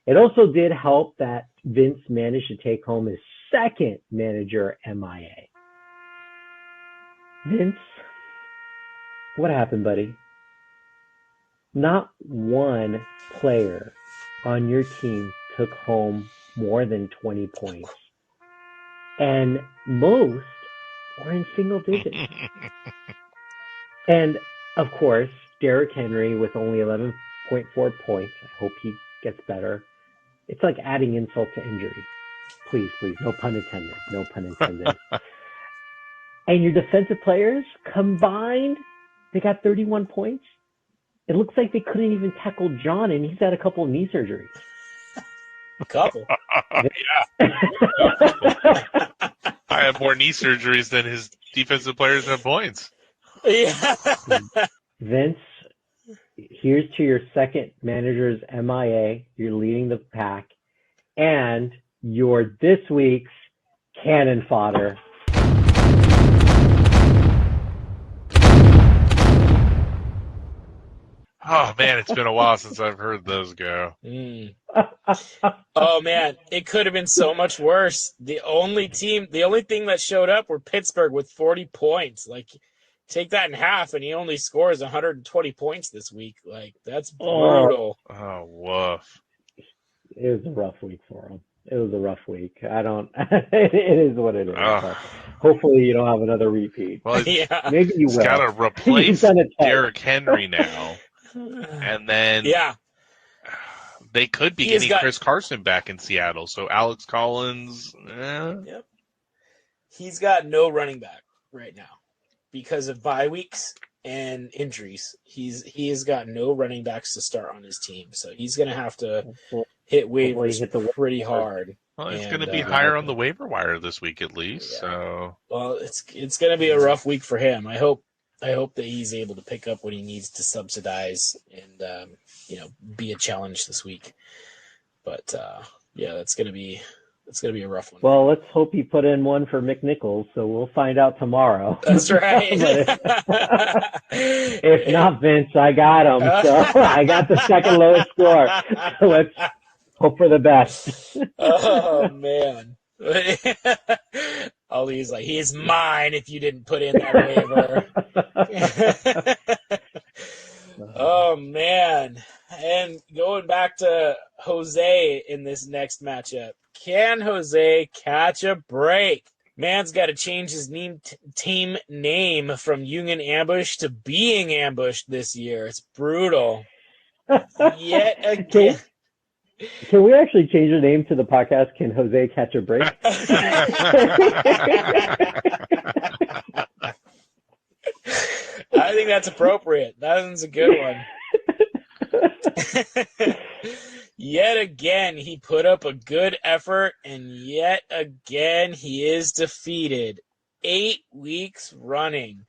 It also did help that Vince managed to take home his second manager MIA. Vince, what happened, buddy? Not one player on your team took home more than 20 points. And most were in single digits. And, of course, Derrick Henry with only 11.4 points. I hope he gets better. It's like adding insult to injury. Please, no pun intended. And your defensive players combined, they got 31 points. It looks like they couldn't even tackle John, and he's had a couple of knee surgeries. A couple. Yeah. I have more knee surgeries than his defensive players have points. Yeah. Vince, here's to your second manager's MIA. You're leading the pack. And you're this week's cannon fodder. Oh, man, it's been a while since I've heard those go. Oh, man, it could have been so much worse. The only thing that showed up were Pittsburgh with 40 points. Take that in half, and he only scores 120 points this week. That's brutal. Oh, woof. It was a rough week for him. It was a rough week. It is what it is. Hopefully you don't have another repeat. Well, maybe you will. He's got to replace Derrick Henry now. And then they could be getting Chris Carson back in Seattle. So Alex Collins. Yep. He's got no running back right now because of bye weeks and injuries. He has got no running backs to start on his team. So he's going to have to hit waivers pretty hard. Well, it's going to be higher on the waiver wire this week at least. Yeah. So well, it's going to be a rough week for him. I hope that he's able to pick up what he needs to subsidize and be a challenge this week. But that's going to be a rough one. Well, let's hope he put in one for McNichols, so we'll find out tomorrow. That's right. if not, Vince, I got him. So I got the second lowest score. So let's hope for the best. Oh man. Ollie's like, he's mine if you didn't put in that waiver. Oh, man. And going back to Jose in this next matchup, can Jose catch a break? Man's got to change his team name from Union Ambush to Being Ambushed this year. It's brutal. Yet again. Can we actually change the name to the podcast? Can Jose catch a break? I think that's appropriate. That one's a good one. Yet again, he put up a good effort, and yet again, he is defeated. 8 weeks running.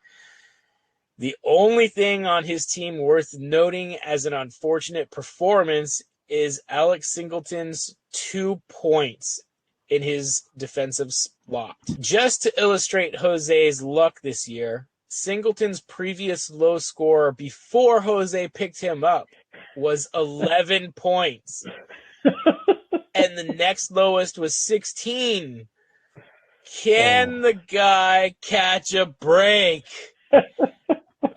The only thing on his team worth noting as an unfortunate performance is Alex Singleton's 2 points in his defensive slot. Just to illustrate Jose's luck this year, Singleton's previous low score before Jose picked him up was 11 points. And the next lowest was 16. Can the guy catch a break?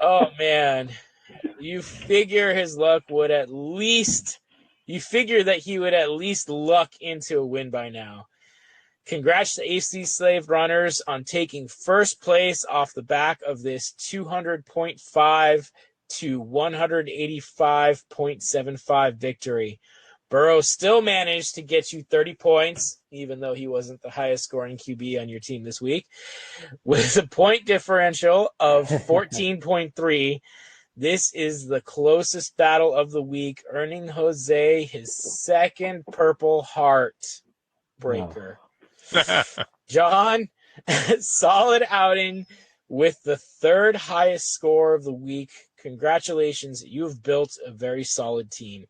Oh, man. You figure that he would at least luck into a win by now. Congrats to AC Slave Runners on taking first place off the back of this 200.5 to 185.75 victory. Burrow still managed to get you 30 points, even though he wasn't the highest scoring QB on your team this week, with a point differential of 14.3. This is the closest battle of the week, earning Jose his second Purple Heart breaker. John, solid outing with the third highest score of the week. Congratulations. You've built a very solid team.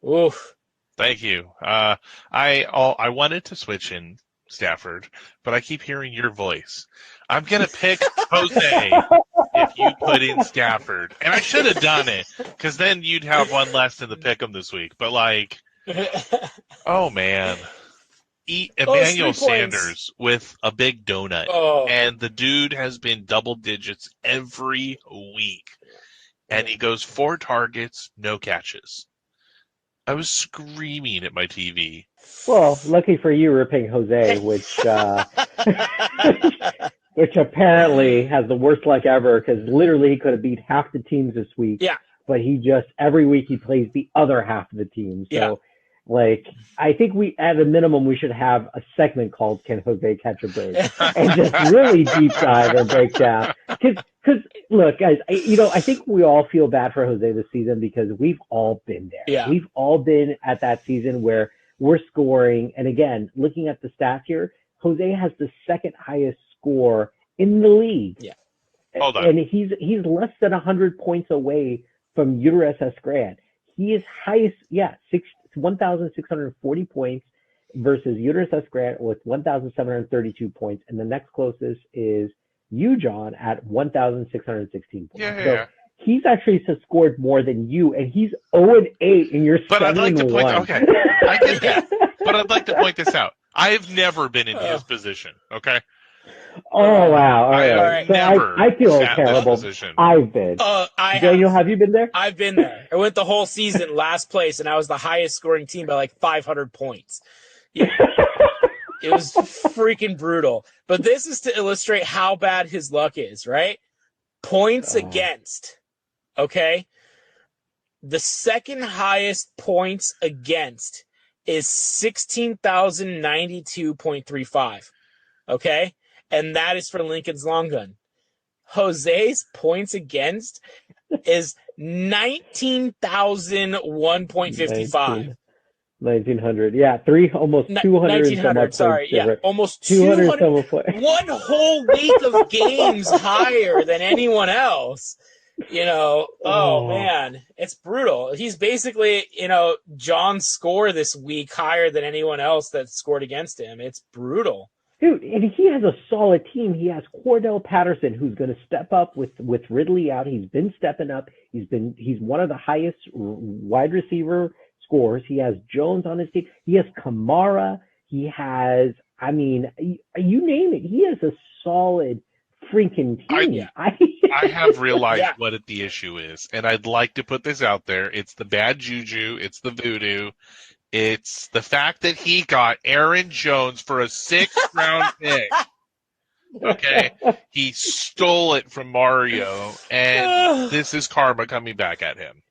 Oof. Thank you. I wanted to switch in Stafford, but I keep hearing your voice. I'm going to pick Jose if you put in Stafford. And I should have done it, because then you'd have one less than the pick 'em this week. But, oh, man. Eat Emmanuel Sanders with a big donut. Oh. And the dude has been double digits every week. And he goes 4 targets, no catches. I was screaming at my TV. Well, lucky for you, we're picking Jose, which apparently has the worst luck ever, because literally he could have beat half the teams this week. Yeah. But every week he plays the other half of the team. So, I think at a minimum, we should have a segment called Can Jose Catch a Break? And just really deep dive and break down. Because, look, guys, I think we all feel bad for Jose this season, because we've all been there. Yeah. We've all been at that season where we're scoring. And again, looking at the stats here, Jose has the second highest score in the league. Yeah. Hold on. And he's less than 100 points away from USS Grant. He is highest, 1,640 points versus USS Grant with 1,732 points. And the next closest is you, John, at 1,616 points. Yeah. He's actually scored more than you, and he's 0-8 in your 7-1. But I'd like to point I get that. But I'd like to point this out. I've never been in his position, okay? Oh, wow. All right. So I feel terrible. I've been. Daniel, have you been there? I've been there. I went the whole season last place, and I was the highest scoring team by 500 points. Yeah. It was freaking brutal. But this is to illustrate how bad his luck is, right? Points against, okay? The second highest points against is 16,092.35, okay? And that is for Lincoln's long gun. Jose's points against is 19,001.55. 1,900. Yeah, almost 200. 1,900, sorry. Yeah, almost 200. One whole week of games higher than anyone else. Oh, man, it's brutal. He's basically, John's score this week higher than anyone else that scored against him. It's brutal. Dude, and he has a solid team. He has Cordell Patterson, who's going to step up with Ridley out. He's been stepping up. He's one of the highest wide receiver scores. He has Jones on his team. He has Kamara. He has, you name it. He has a solid freaking team. I have realized what the issue is, and I'd like to put this out there. It's the bad juju. It's the voodoo. It's the fact that he got Aaron Jones for a 6th round pick. Okay, he stole it from Mario, and this is karma coming back at him.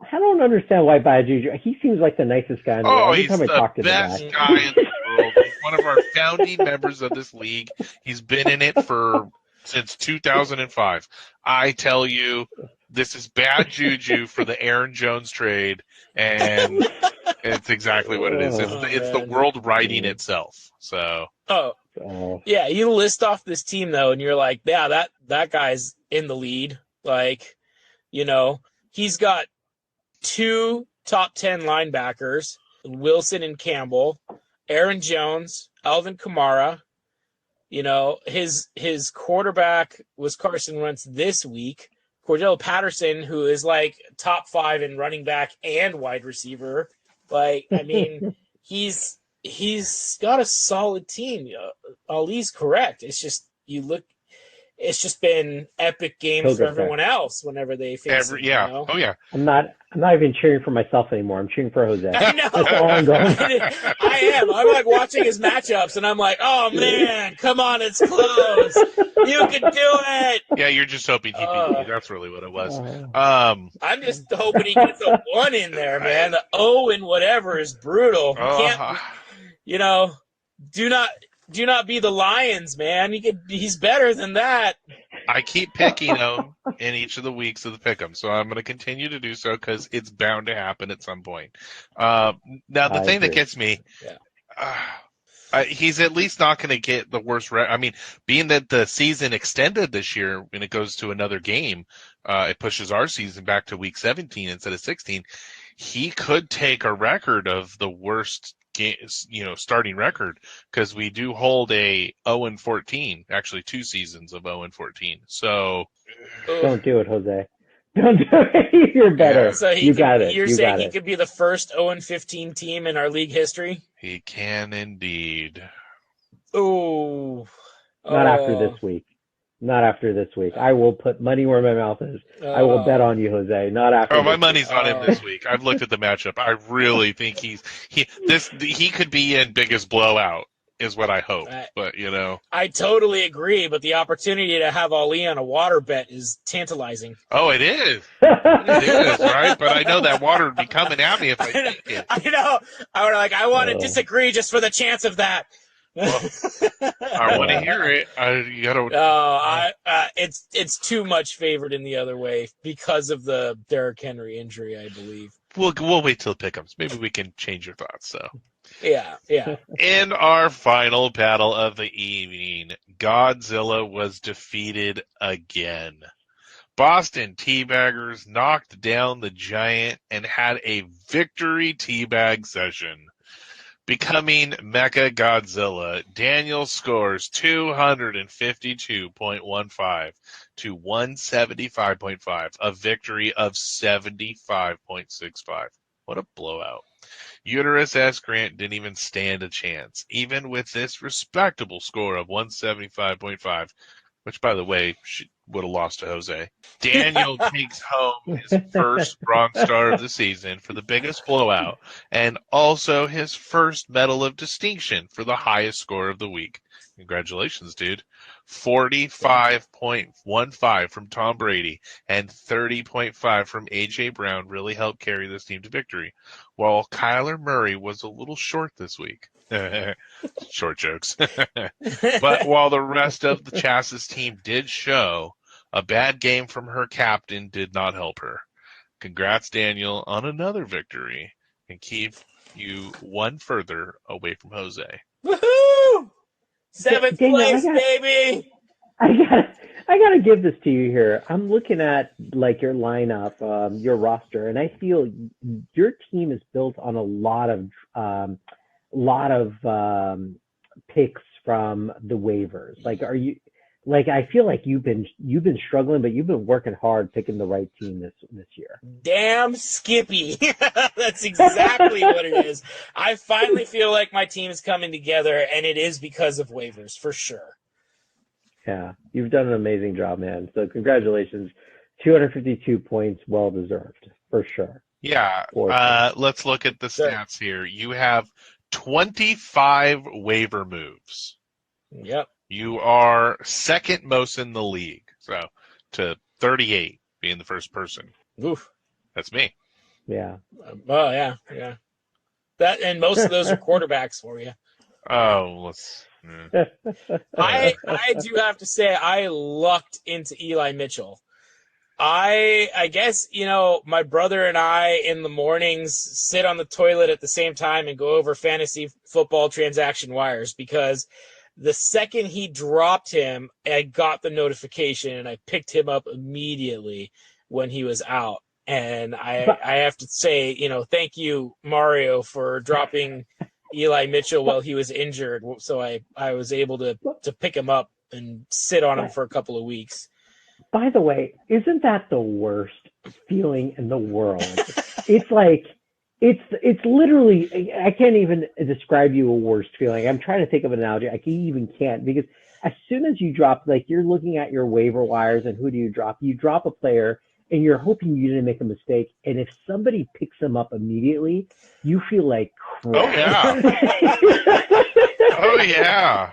I don't understand why Bad Juju. He seems like the nicest guy in the world. Every He's time I the talk to best the guy in the world. He's one of our founding members of this league. He's been in it since 2005. I tell you, this is bad juju for the Aaron Jones trade, and it's exactly what it is. It's the world writing itself. So. Yeah, you list off this team though, and you're like, yeah, that guy's in the lead. Like, he's got 2 top 10 linebackers, Wilson and Campbell, Aaron Jones, Alvin Kamara. His quarterback was Carson Wentz this week. Cordell Patterson, who is like top 5 in running back and wide receiver. Like, I mean, he's got a solid team. Ali's correct. It's just it's just been epic games for everyone else whenever they face him. Yeah. Oh yeah. I'm not even cheering for myself anymore. I'm cheering for Jose. I know. That's all I'm going. I am. I'm like watching his matchups, and I'm like, oh man, come on, it's close. You can do it. Yeah, you're just hoping he beat you. That's really what it was. I'm just hoping he gets a 1 in there, man. The O and whatever is brutal. You can't, do not be the Lions, man. He's better than that. I keep picking him in each of the weeks of the pick'em, so I'm going to continue to do so because it's bound to happen at some point. Now, the thing that gets me, he's at least not going to get the worst. I mean, being that the season extended this year and it goes to another game, it pushes our season back to week 17 instead of 16. He could take a record of the worst starting record, because we do hold a 0-14, actually 2 seasons of 0-14. So don't do it, Jose. Don't do it. You're better. Yeah, so you got it. You're saying he could be the first 0-15 team in our league history? He can indeed. Oh. Not after this week. Not after this week. I will put money where my mouth is. I will bet on you, Jose. Not after. My money's on him this week. I've looked at the matchup. I really think he could be in biggest blowout, is what I hope. But I totally agree. But the opportunity to have Ali on a water bet is tantalizing. Oh, it is. It is, right? But I know that water would be coming at me if I take it. I know. I want to disagree just for the chance of that. Well, I want to hear it. It's too much favored in the other way because of the Derrick Henry injury, I believe. We'll wait till pick'ems. Maybe we can change your thoughts. So yeah. In our final battle of the evening, Godzilla was defeated again. Boston Teabaggers knocked down the Giant and had a victory teabag session. Becoming Mecha Godzilla, Daniel scores 252.15 to 175.5, a victory of 75.65. What a blowout. Uterus S. Grant didn't even stand a chance, even with this respectable score of 175.5, which, by the way, she would have lost to Jose. Daniel takes home his first Bronx Star of the season for the biggest blowout, and also his first Medal of Distinction for the highest score of the week. Congratulations, dude. 45.15 from Tom Brady and 30.5 from A.J. Brown really helped carry this team to victory, while Kyler Murray was a little short this week. Short jokes. But while the rest of the Chassis team did show, a bad game from her captain did not help her. Congrats, Daniel, on another victory, and keep you one further away from Jose. Woohoo! 7th Daniel, place, baby! I gotta give this to you here. I'm looking at your lineup, your roster, and I feel your team is built on a lot of picks from the waivers. I feel like you've been struggling, but you've been working hard picking the right team this year. Damn Skippy. That's exactly what it is. I finally feel like my team is coming together, and it is because of waivers, for sure. Yeah, you've done an amazing job, man. So congratulations. 252 points, well deserved, for sure. Yeah, let's look at the stats here. You have 25 waiver moves. Yep. You are second most in the league. So to 38 being the first person. Oof. That's me. Yeah. Oh, yeah. That, and most of those are quarterbacks for you. Oh, let's. Yeah. I do have to say I lucked into Eli Mitchell. I guess, my brother and I in the mornings sit on the toilet at the same time and go over fantasy football transaction wires, because the second he dropped him, I got the notification and I picked him up immediately when he was out. And I have to say, thank you, Mario, for dropping Eli Mitchell while he was injured. So I was able to pick him up and sit on him for a couple of weeks. By the way, isn't that the worst feeling in the world? It's like, it's literally, I can't even describe you a worst feeling. I'm trying to think of an analogy. I can't, because as soon as you drop, like, you're looking at your waiver wires and who do you drop? You drop a player and you're hoping you didn't make a mistake. And if somebody picks them up immediately, you feel like crap. Oh, yeah.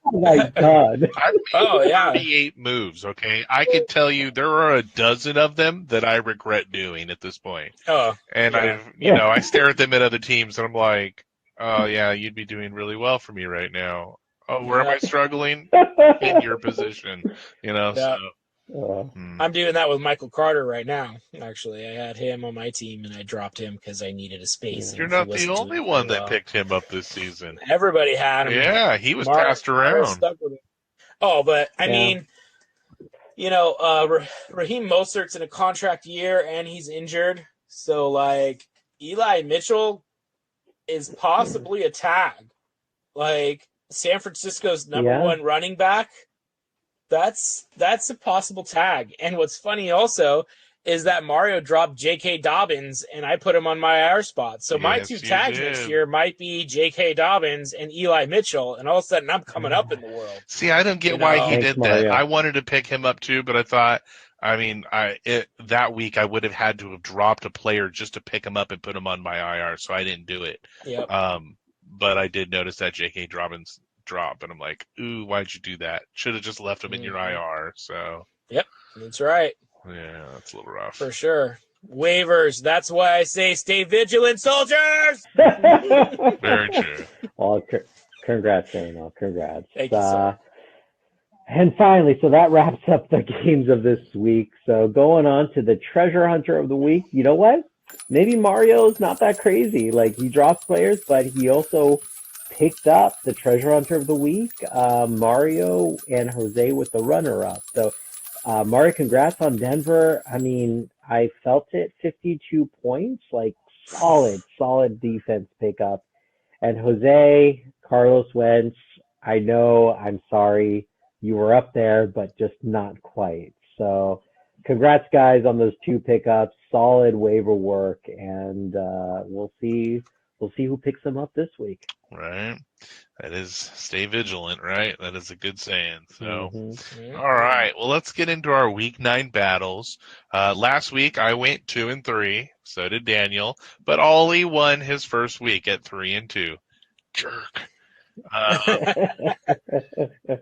Oh my God. I've made 38 moves, okay? I can tell you there are a dozen of them that I regret doing at this point. And I stare at them at other teams and I'm like, oh yeah, you'd be doing really well for me right now. Oh, where am I struggling? In your position, so. I'm doing that with Michael Carter right now. Actually, I had him on my team and I dropped him because I needed a space. You're not the only one that picked him up this season. Everybody had him. Yeah, he was passed around. Stuck with him. Oh, but I mean, Raheem Mostert's in a contract year and he's injured. So, like, Eli Mitchell is possibly a tag. Like, San Francisco's number one running back. That's a possible tag. And what's funny also is that Mario dropped J.K. Dobbins and I put him on my IR spot. So my two tags next year might be J.K. Dobbins and Eli Mitchell, and all of a sudden I'm coming up in the world. See, I don't get why he did that. I wanted to pick him up too, but I thought, that week I would have had to have dropped a player just to pick him up and put him on my IR, so I didn't do it. Yep. But I did notice that J.K. Dobbins drop, and I'm like, ooh, why'd you do that? Should have just left him in your IR. So yep, that's right. Yeah, that's a little rough for sure. Waivers, that's why I say stay vigilant, soldiers. Very true. Well, congrats, Daniel. Congrats. Thank you, sir. And finally, so that wraps up the games of this week. So going on to the treasure hunter of the week. You know what? Maybe Mario's not that crazy. Like, he drops players, but he also picked up the treasure hunter of the week, Mario and Jose with the runner-up. So, Mario, congrats on Denver. I mean, I felt it, 52 points, like solid defense pickup. And Jose, Carlos Wentz, I know, I'm sorry, you were up there, but just not quite. So, congrats, guys, on those two pickups. Solid waiver work, and we'll see who picks them up this week. Right. That is, stay vigilant, right? That is a good saying. So, Mm-hmm. All right. Well, let's get into our week 9 battles. Last week I went 2-3. So did Daniel, but Ollie won his first week at 3-2. Jerk.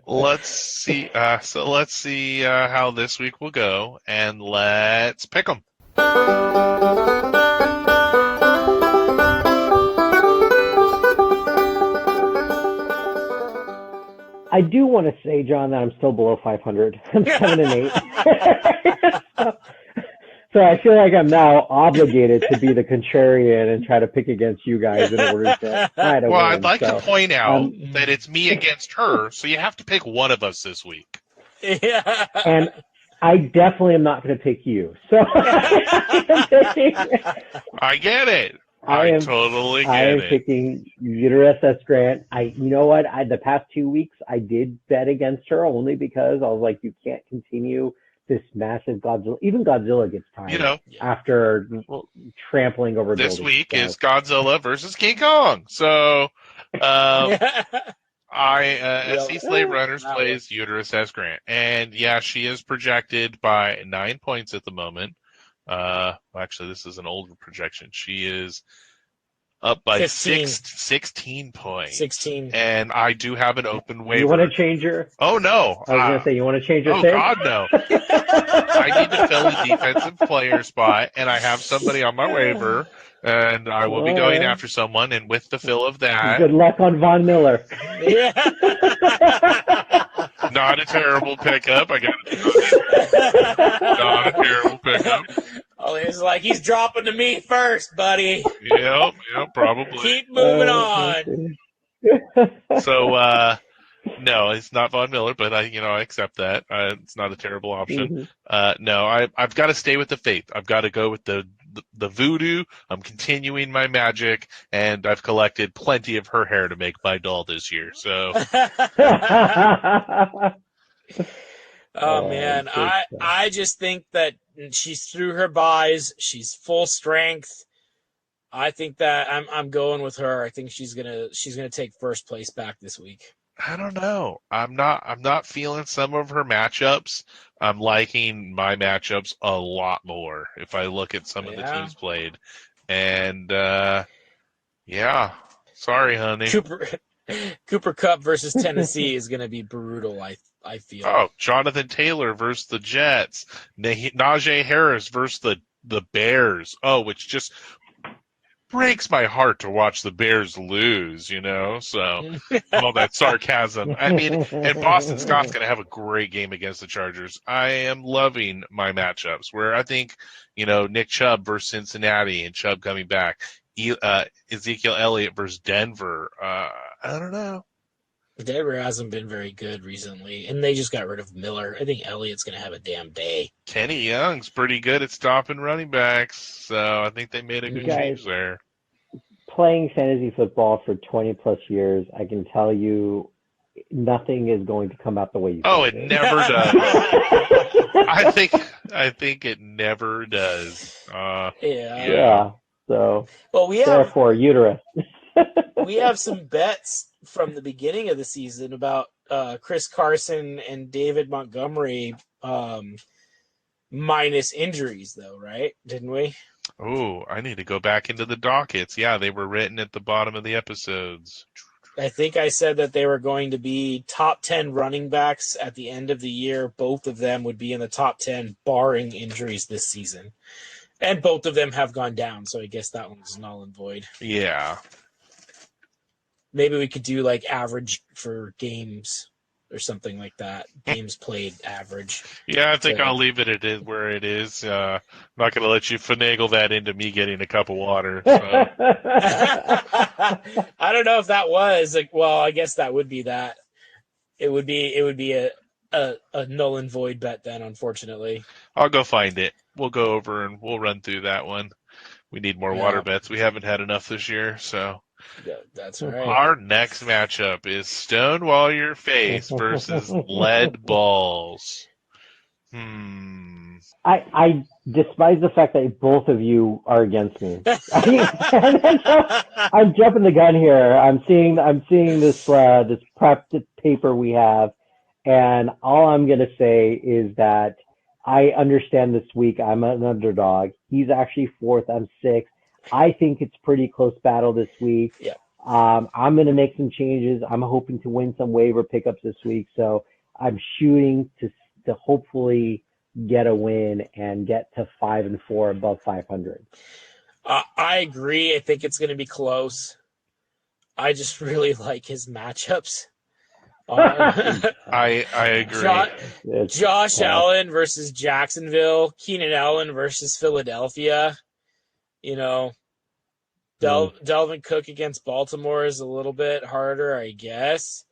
Let's see. Let's see how this week will go, and let's pick them. I do want to say, John, that I'm still below 500. I'm 7-8. So I feel like I'm now obligated to be the contrarian and try to pick against you guys in order to try to win. I'd like to point out that it's me against her, so you have to pick one of us this week. Yeah. And I definitely am not going to pick you. So I get it. I totally get it. I am picking USS Grant. You know what? The past 2 weeks, I did bet against her only because I was like, you can't continue this massive Godzilla. Even Godzilla gets tired after trampling over this buildings. Week is Godzilla versus King Kong. So, SC Slave Runners plays USS Grant. And yeah, she is projected by 9 points at the moment. Actually, this is an older projection. She is Up by 15. 16 points. 16. And I do have an open waiver. You want to change your? Oh, no. I was going to say, you want to change your Oh, pick? God, no. I need to fill a defensive player spot, and I have somebody on my waiver, and I will be going after someone, and with the fill of that... Good luck on Von Miller. Yeah. Not a terrible pickup. I got it. Not a terrible pickup. Oh, he's like, he's dropping to me first, buddy. Yep, probably. Keep moving on. So, no, it's not Von Miller, but I accept that. It's not a terrible option. No, I've got to stay with the faith. I've got to go with the voodoo. I'm continuing my magic, and I've collected plenty of her hair to make my doll this year. So, oh man, I just think that she's through her buys. She's full strength. I think that I'm going with her. I think she's gonna take first place back this week. I don't know. I'm not feeling some of her matchups. I'm liking my matchups a lot more if I look at some of the teams played. And yeah. Sorry, honey. Cooper Kupp versus Tennessee is going to be brutal, I feel. Oh, Jonathan Taylor versus the Jets. Najee Harris versus the Bears. Oh, which just breaks my heart to watch the Bears lose, so all that sarcasm. I mean, and Boston Scott's going to have a great game against the Chargers. I am loving my matchups where I think, Nick Chubb versus Cincinnati and Chubb coming back. Ezekiel Elliott versus Denver. I don't know. Denver hasn't been very good recently, and they just got rid of Miller. I think Elliott's going to have a damn day. Kenny Young's pretty good at stopping running backs, so I think they made a good change there. Playing fantasy football for 20-plus years, I can tell you nothing is going to come out the way you think. Oh, it never does. I think it never does. Yeah. So, well, therefore, uterus. We have some bets from the beginning of the season about Chris Carson and David Montgomery minus injuries, though, right? Didn't we? Oh, I need to go back into the dockets. Yeah, they were written at the bottom of the episodes. I think I said that they were going to be top 10 running backs at the end of the year. Both of them would be in the top 10, barring injuries this season. And both of them have gone down, so I guess that one's null and void. Yeah. Maybe we could do like average for games or something like that. Games played average. Yeah, I think I'll leave it where it is. I'm not going to let you finagle that into me getting a cup of water. So. I don't know if that was well, I guess that would be that. It would be a null and void bet then, unfortunately. I'll go find it. We'll go over and we'll run through that one. We need more water bets. We haven't had enough this year, so. Yeah, that's right. Our next matchup is Stonewall Your Face versus Lead Balls. I despise the fact that both of you are against me. I'm jumping the gun here. I'm seeing this prep paper we have, and all I'm going to say is that I understand this week I'm an underdog. He's actually fourth. I'm sixth. I think it's pretty close battle this week. Yeah. I'm going to make some changes. I'm hoping to win some waiver pickups this week. So I'm shooting to hopefully get a win and get to 5-4 above 500. I agree. I think it's going to be close. I just really like his matchups. I agree. Josh Allen versus Jacksonville. Keenan Allen versus Philadelphia. Dalvin Cook against Baltimore is a little bit harder, I guess.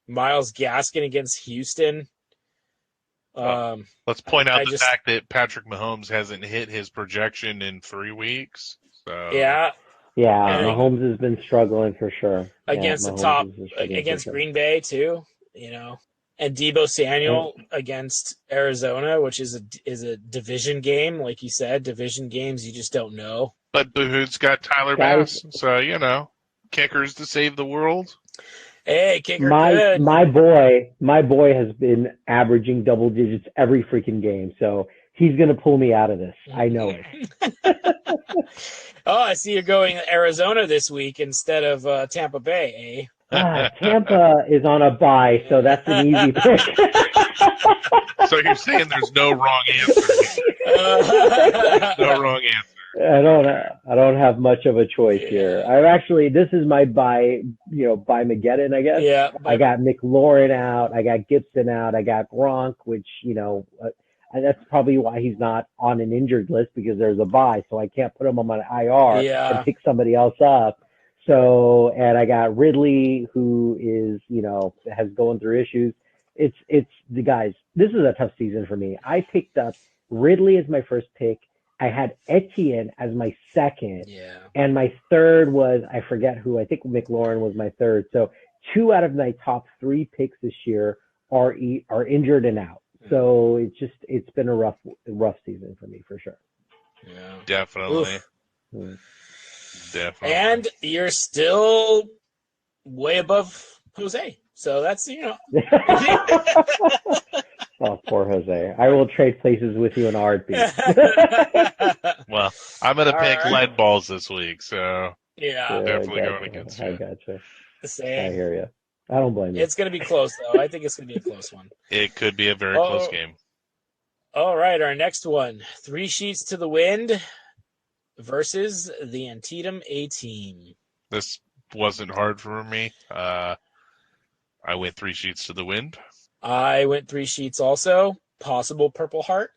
Myles Gaskin against Houston. Let's point out the fact that Patrick Mahomes hasn't hit his projection in 3 weeks. So. Yeah. Yeah, Mahomes has been struggling for sure. Against against Green Bay too, And Deebo Samuel against Arizona, which is a division game, like you said. Division games, you just don't know. But who's got Tyler Bass? So kickers to save the world. Hey, kicker my boy has been averaging double digits every freaking game. So he's going to pull me out of this. I know it. Oh, I see you're going to Arizona this week instead of Tampa Bay, Tampa is on a bye, so that's an easy pick. So you're saying there's no wrong answer. No wrong answer. I don't have much of a choice here. This is my bye Mageddon, I guess. Yeah. I got McLaurin out. I got Gibson out. I got Gronk, which, that's probably why he's not on an injured list, because there's a bye, so I can't put him on my IR and pick somebody else up. So, and I got Ridley, who is, has going through issues. It's the guys. This is a tough season for me. I picked up Ridley as my first pick. I had Etienne as my second. Yeah. And my third was, I forget who, I think McLaurin was my third. So 2 out of my top 3 picks this year are injured and out. So it's been a rough season for me, for sure. Yeah. Definitely. Definitely. And you're still way above Jose. So that's, Oh, poor Jose. I will trade places with you in a heartbeat. Well, I'm going to pick lead balls this week, so definitely going against you. I gotcha. Same. I hear you. I don't blame you. It's going to be close, though. I think it's going to be a close one. It could be a very close game. All right, our next one. 3 Sheets to the Wind versus the Antietam A-Team. This wasn't hard for me. I went 3 Sheets to the Wind. I went 3 Sheets also. Possible Purple Heart.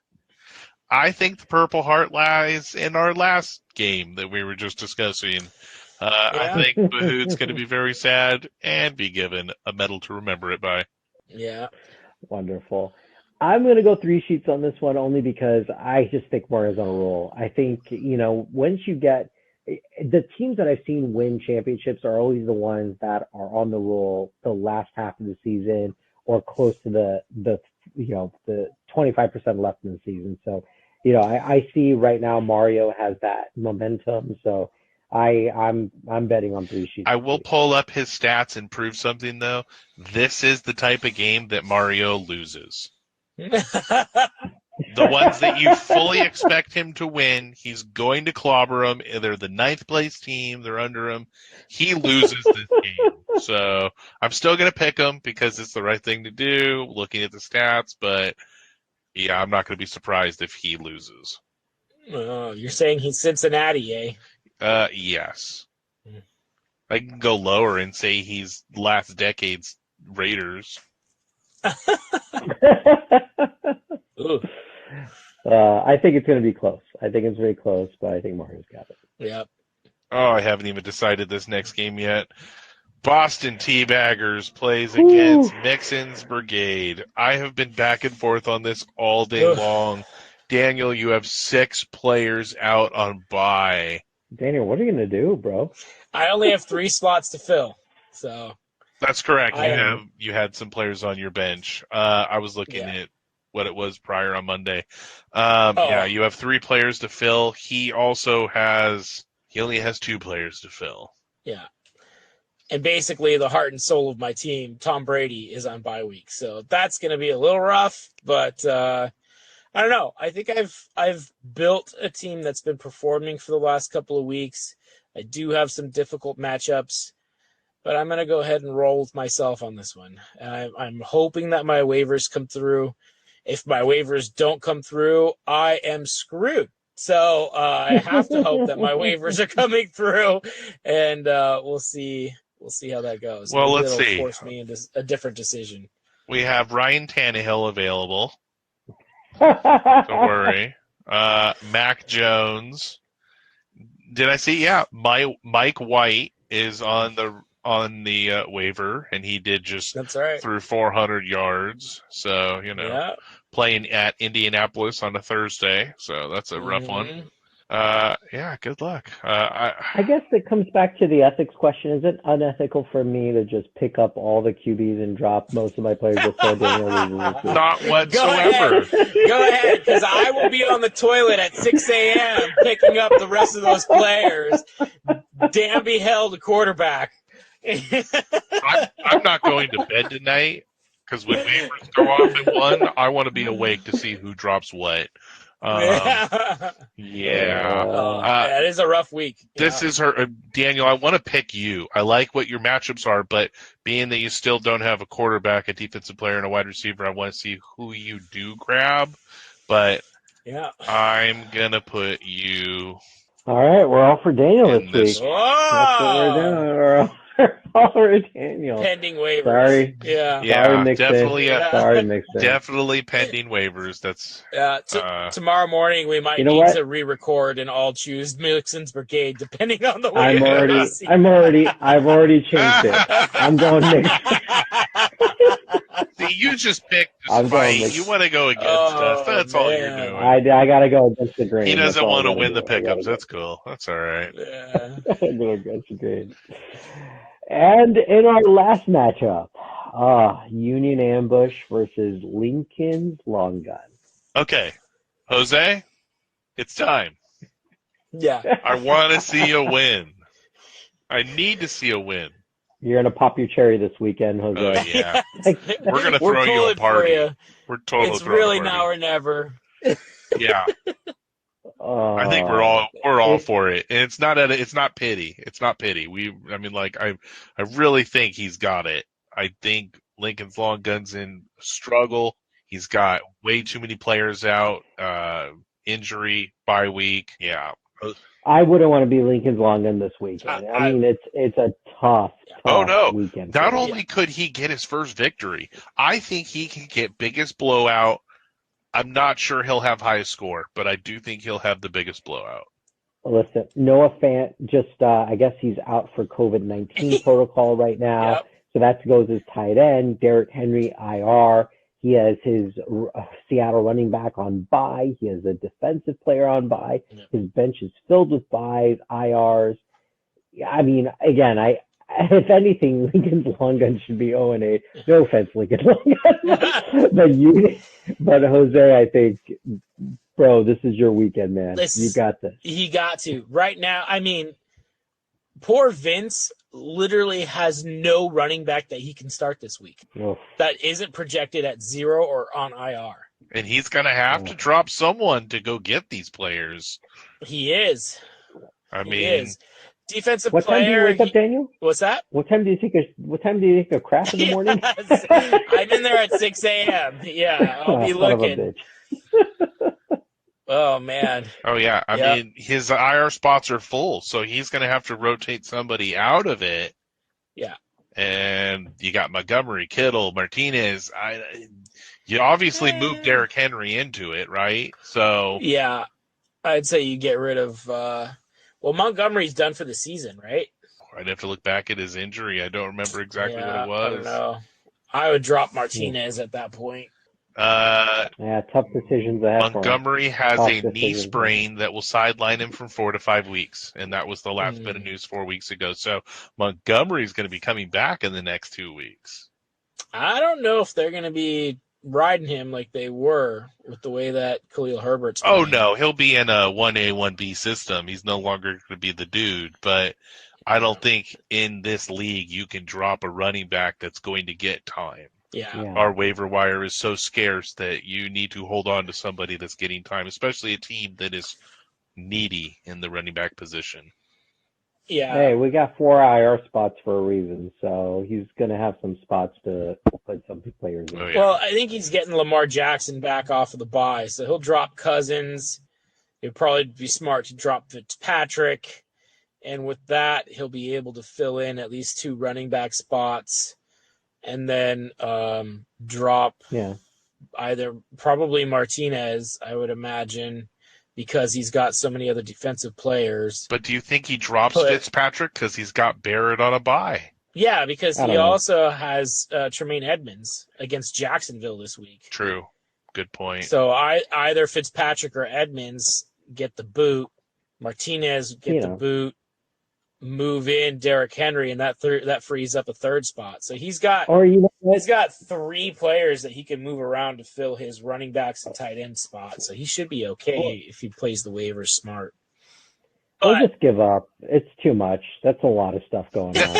I think the Purple Heart lies in our last game that we were just discussing. I think Bahoot's going to be very sad and be given a medal to remember it by. Yeah. Wonderful. I'm going to go 3 Sheets on this one only because I just think Mario's on a roll. I think, once you get the teams that I've seen win championships are always the ones that are on the roll the last half of the season or close to the 25% left in the season. So, I see right now Mario has that momentum. So I'm betting on 3 Sheets. I will pull up his stats and prove something though. This is the type of game that Mario loses. The ones that you fully expect him to win, he's going to clobber them. They're the 9th place team. They're under him. He loses this game. So I'm still going to pick him because it's the right thing to do, looking at the stats. But, yeah, I'm not going to be surprised if he loses. You're saying he's Cincinnati, eh? Yes. I can go lower and say he's last decade's Raiders. I think it's going to be close. I think it's very close, but I think Mario's got it. Yep. Oh, I haven't even decided this next game yet. Boston TeaBaggers plays against Mixon's Brigade. I have been back and forth on this all day long. Daniel, you have 6 players out on bye. Daniel, what are you going to do, bro? I only have 3 spots to fill, so. That's correct. You had some players on your bench. I was looking at what it was prior on Monday. Yeah, you have 3 players to fill. He only has 2 players to fill. Yeah. And basically the heart and soul of my team, Tom Brady, is on bye week. So that's going to be a little rough, but I don't know. I think I've built a team that's been performing for the last couple of weeks. I do have some difficult matchups, but I'm going to go ahead and roll with myself on this one. I'm hoping that my waivers come through. If my waivers don't come through, I am screwed. So I have to hope that my waivers are coming through, and we'll see how that goes. Well, Maybe let's it'll see. Force me into a different decision. We have Ryan Tannehill available. Don't worry. Mac Jones. Did I see? Yeah, Mike White is on the waiver, and he did just through 400 yards. So playing at Indianapolis on a Thursday, so that's a rough one. Yeah, good luck. I guess it comes back to the ethics question. Is it unethical for me to just pick up all the QBs and drop most of my players before Daniel loses? Not whatsoever. Go ahead, because I will be on the toilet at 6 a.m. picking up the rest of those players. Damn be hell to quarterback. I'm not going to bed tonight because when waivers go off at 1, I want to be awake to see who drops what. Yeah. That is a rough week. This is her, Daniel. I want to pick you. I like what your matchups are, but being that you still don't have a quarterback, a defensive player, and a wide receiver, I want to see who you do grab. But I'm gonna put you. All right, we're all for Daniel this week. Whoa! That's what we're doing. We're all for Daniel. Pending waivers. Sorry. Yeah. Sorry, Mixon. Definitely. Sorry, Mixon. Definitely pending waivers. That's. Tomorrow morning we might need to re-record and all choose Mixon's brigade depending on the waivers. I've already changed it. I'm going Mixon. See, you just picked a fight. You want to go against us. That's all you're doing. I got to go against the grain. He doesn't want to win the pickups. That's cool. That's all right. Yeah. I'm going against the grain. And in our last matchup, Union Ambush versus Lincoln's Long Gun. Okay, Jose, it's time. Yeah. I want to see a win. I need to see a win. You're going to pop your cherry this weekend, Jose. Oh, yeah. We're going to throw you a party. We're totally It's really now or never. Yeah. I think we're all for it. And it's not pity. It's not pity. I really think he's got it. I think Lincoln's Long Gun's in struggle. He's got way too many players out, injury, bye week. Yeah. I wouldn't want to be Lincoln's Long Gun this weekend. I mean, it's a tough weekend. Not only could he get his first victory, I think he can get biggest blowout. I'm not sure he'll have highest score, but I do think he'll have the biggest blowout. Listen, Noah Fant I guess he's out for COVID-19 protocol right now. Yep. So that goes as tight end. Derrick Henry, IR. He has his Seattle running back on bye. He has a defensive player on bye. Yep. His bench is filled with byes, IRs. I mean, again, if anything, Lincoln's Long Gun should be 0-8. No offense, Lincoln Long Gun. but Jose, I think, bro, this is your weekend, man. You got this. He got to. Right now, I mean, poor Vince literally has no running back that he can start this week. Oh. That isn't projected at 0 or on IR. And he's going to have to drop someone to go get these players. He is. He is. Defensive player. What time do you wake up, Daniel? What's that? What time do you take a crap in the morning? I'm in there at 6 a.m. Yeah, I'll be looking. Oh, man. Oh, yeah. I mean, his IR spots are full, so he's going to have to rotate somebody out of it. Yeah. And you got Montgomery, Kittle, Martinez. You obviously moved Derrick Henry into it, right? So yeah, I'd say you get rid of Montgomery's done for the season, right? I'd have to look back at his injury. I don't remember exactly what it was. I don't know. I would drop Martinez at that point. Tough decisions ahead. Montgomery has a knee sprain that will sideline him from 4 to 5 weeks, and that was the last bit of news 4 weeks ago. So Montgomery's going to be coming back in the next 2 weeks. I don't know if they're going to be riding him like they were with the way that Khalil Herbert's playing. Oh, no. He'll be in a 1A, 1B system. He's no longer going to be the dude. But I don't think in this league you can drop a running back that's going to get time. Yeah. Our waiver wire is so scarce that you need to hold on to somebody that's getting time, especially a team that is needy in the running back position. Yeah. Hey, we got 4 IR spots for a reason, so he's going to have some spots to put some players in. Oh, yeah. Well, I think he's getting Lamar Jackson back off of the bye, so he'll drop Cousins. It'd probably be smart to drop Fitzpatrick, and with that, he'll be able to fill in at least 2 running back spots. And then drop either probably Martinez, I would imagine, because he's got so many other defensive players. But do you think he drops Fitzpatrick because he's got Barrett on a bye? Yeah, because he also has Tremaine Edmonds against Jacksonville this week. True. Good point. So either Fitzpatrick or Edmonds get the boot. Martinez get the boot. Move in Derrick Henry, and that frees up a 3rd spot. So he's got 3 players that he can move around to fill his running backs and tight end spot. So he should be okay if he plays the waivers smart. Or just give up. It's too much. That's a lot of stuff going on.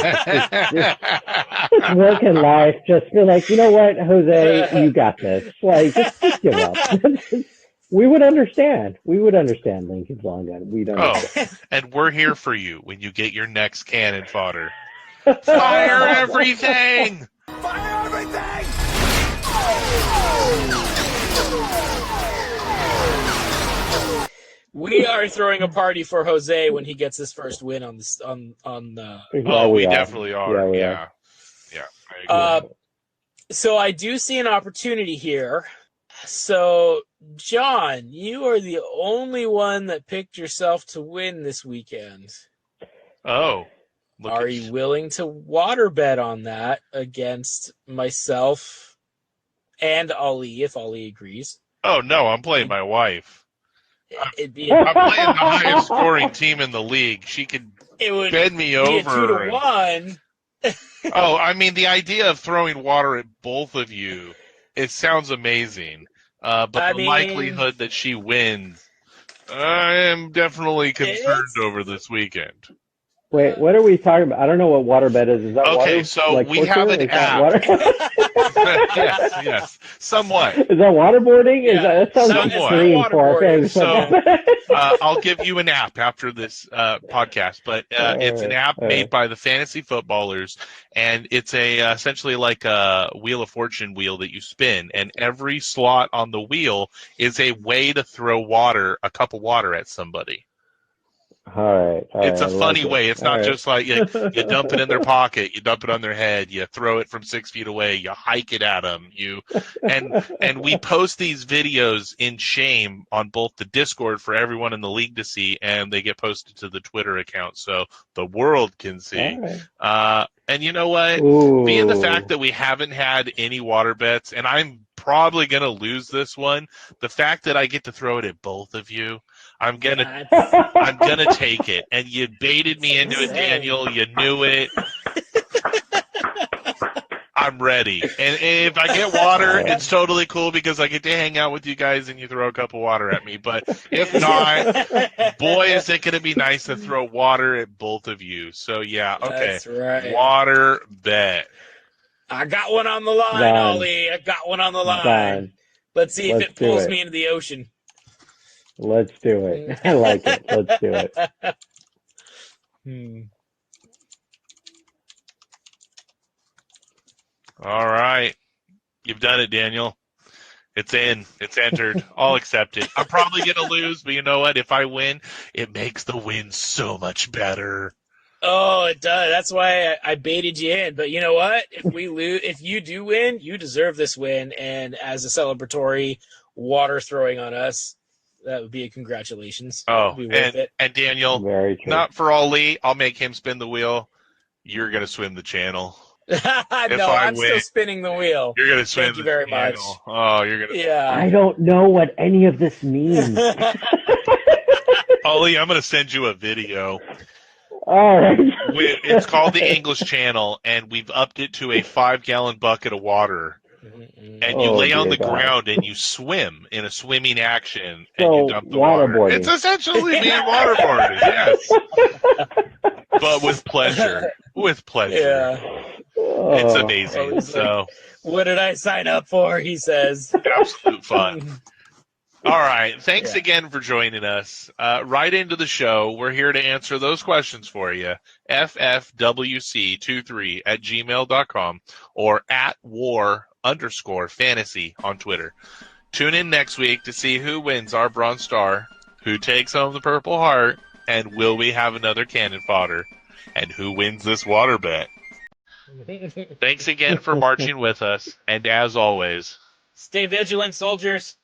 Just work in life. Just be like, you know what, Jose, you got this. Like, just give up. We would understand. We would understand Lincoln's long gun. We'd understand. And we're here for you when you get your next cannon fodder. Fire everything! Fire everything! We are throwing a party for Jose when he gets his first win on this on. Oh, we definitely are. Yeah. I agree. So I do see an opportunity here. So, John, you are the only one that picked yourself to win this weekend. Oh. Are you willing to water bet on that against myself and Ali, if Ali agrees? Oh, no, I'm playing my wife. I'm playing the highest scoring team in the league. She could bend me over. 2-1. Oh, I mean, the idea of throwing water at both of you, it sounds amazing. But the likelihood that she wins, I am definitely concerned over this weekend. Wait, what are we talking about? I don't know what waterbed is. Is that water? Okay, so like we have an app. Yes, somewhat. Is that waterboarding? Yeah, that sounds somewhat. extreme for our fans. So I'll give you an app after this podcast, but it's an app made by the fantasy footballers, and it's essentially like a Wheel of Fortune wheel that you spin, and every slot on the wheel is a way to throw a cup of water at somebody. All right. It's a funny way. It's not just like you dump it in their pocket, you dump it on their head, you throw it from 6 feet away, you hike it at them. And we post these videos in shame on both the Discord for everyone in the league to see, and they get posted to the Twitter account so the world can see. Right. And you know what? Ooh. Being the fact that we haven't had any water bets, and I'm probably going to lose this one, the fact that I get to throw it at both of you, I'm gonna take it. And you baited me into it, Daniel. You knew it. I'm ready. And if I get water, it's totally cool because I get to hang out with you guys and you throw a cup of water at me. But if not, boy, is it gonna be nice to throw water at both of you. So yeah, okay. That's right. Water bet. I got one on the line, Ollie. I got one on the line. Done. Let's see if it pulls me into the ocean. Let's do it. I like it. Let's do it. All right. You've done it, Daniel. It's in. It's entered. I'll accept it. I'm probably going to lose, but you know what? If I win, it makes the win so much better. Oh, it does. That's why I baited you in. But you know what? If you do win, you deserve this win. And as a celebratory water throwing on us, that would be a congratulations. Oh, and Daniel, not for Ali. I'll make him spin the wheel. You're going to swim the channel. I'm still spinning the wheel. You're going to swim Thank you very much. Oh, you're going to. Yeah. I don't know what any of this means. Ali, I'm going to send you a video. All right. It's called the English Channel, and we've upped it to a 5-gallon bucket of water. And you lay on the ground and you swim in a swimming action, and you dump the water. It's essentially being waterboarding, yes. But with pleasure. With pleasure. Yeah. It's amazing. So, what did I sign up for? He says. Absolute fun. All right. Thanks again for joining us. Right into the show. We're here to answer those questions for you. ffwc23@gmail.com or @war_fantasy on Twitter. Tune in next week to see who wins our Bronze Star, who takes home the Purple Heart, and will we have another cannon fodder, and who wins this water bet. Thanks again for marching with us, and as always, stay vigilant, soldiers.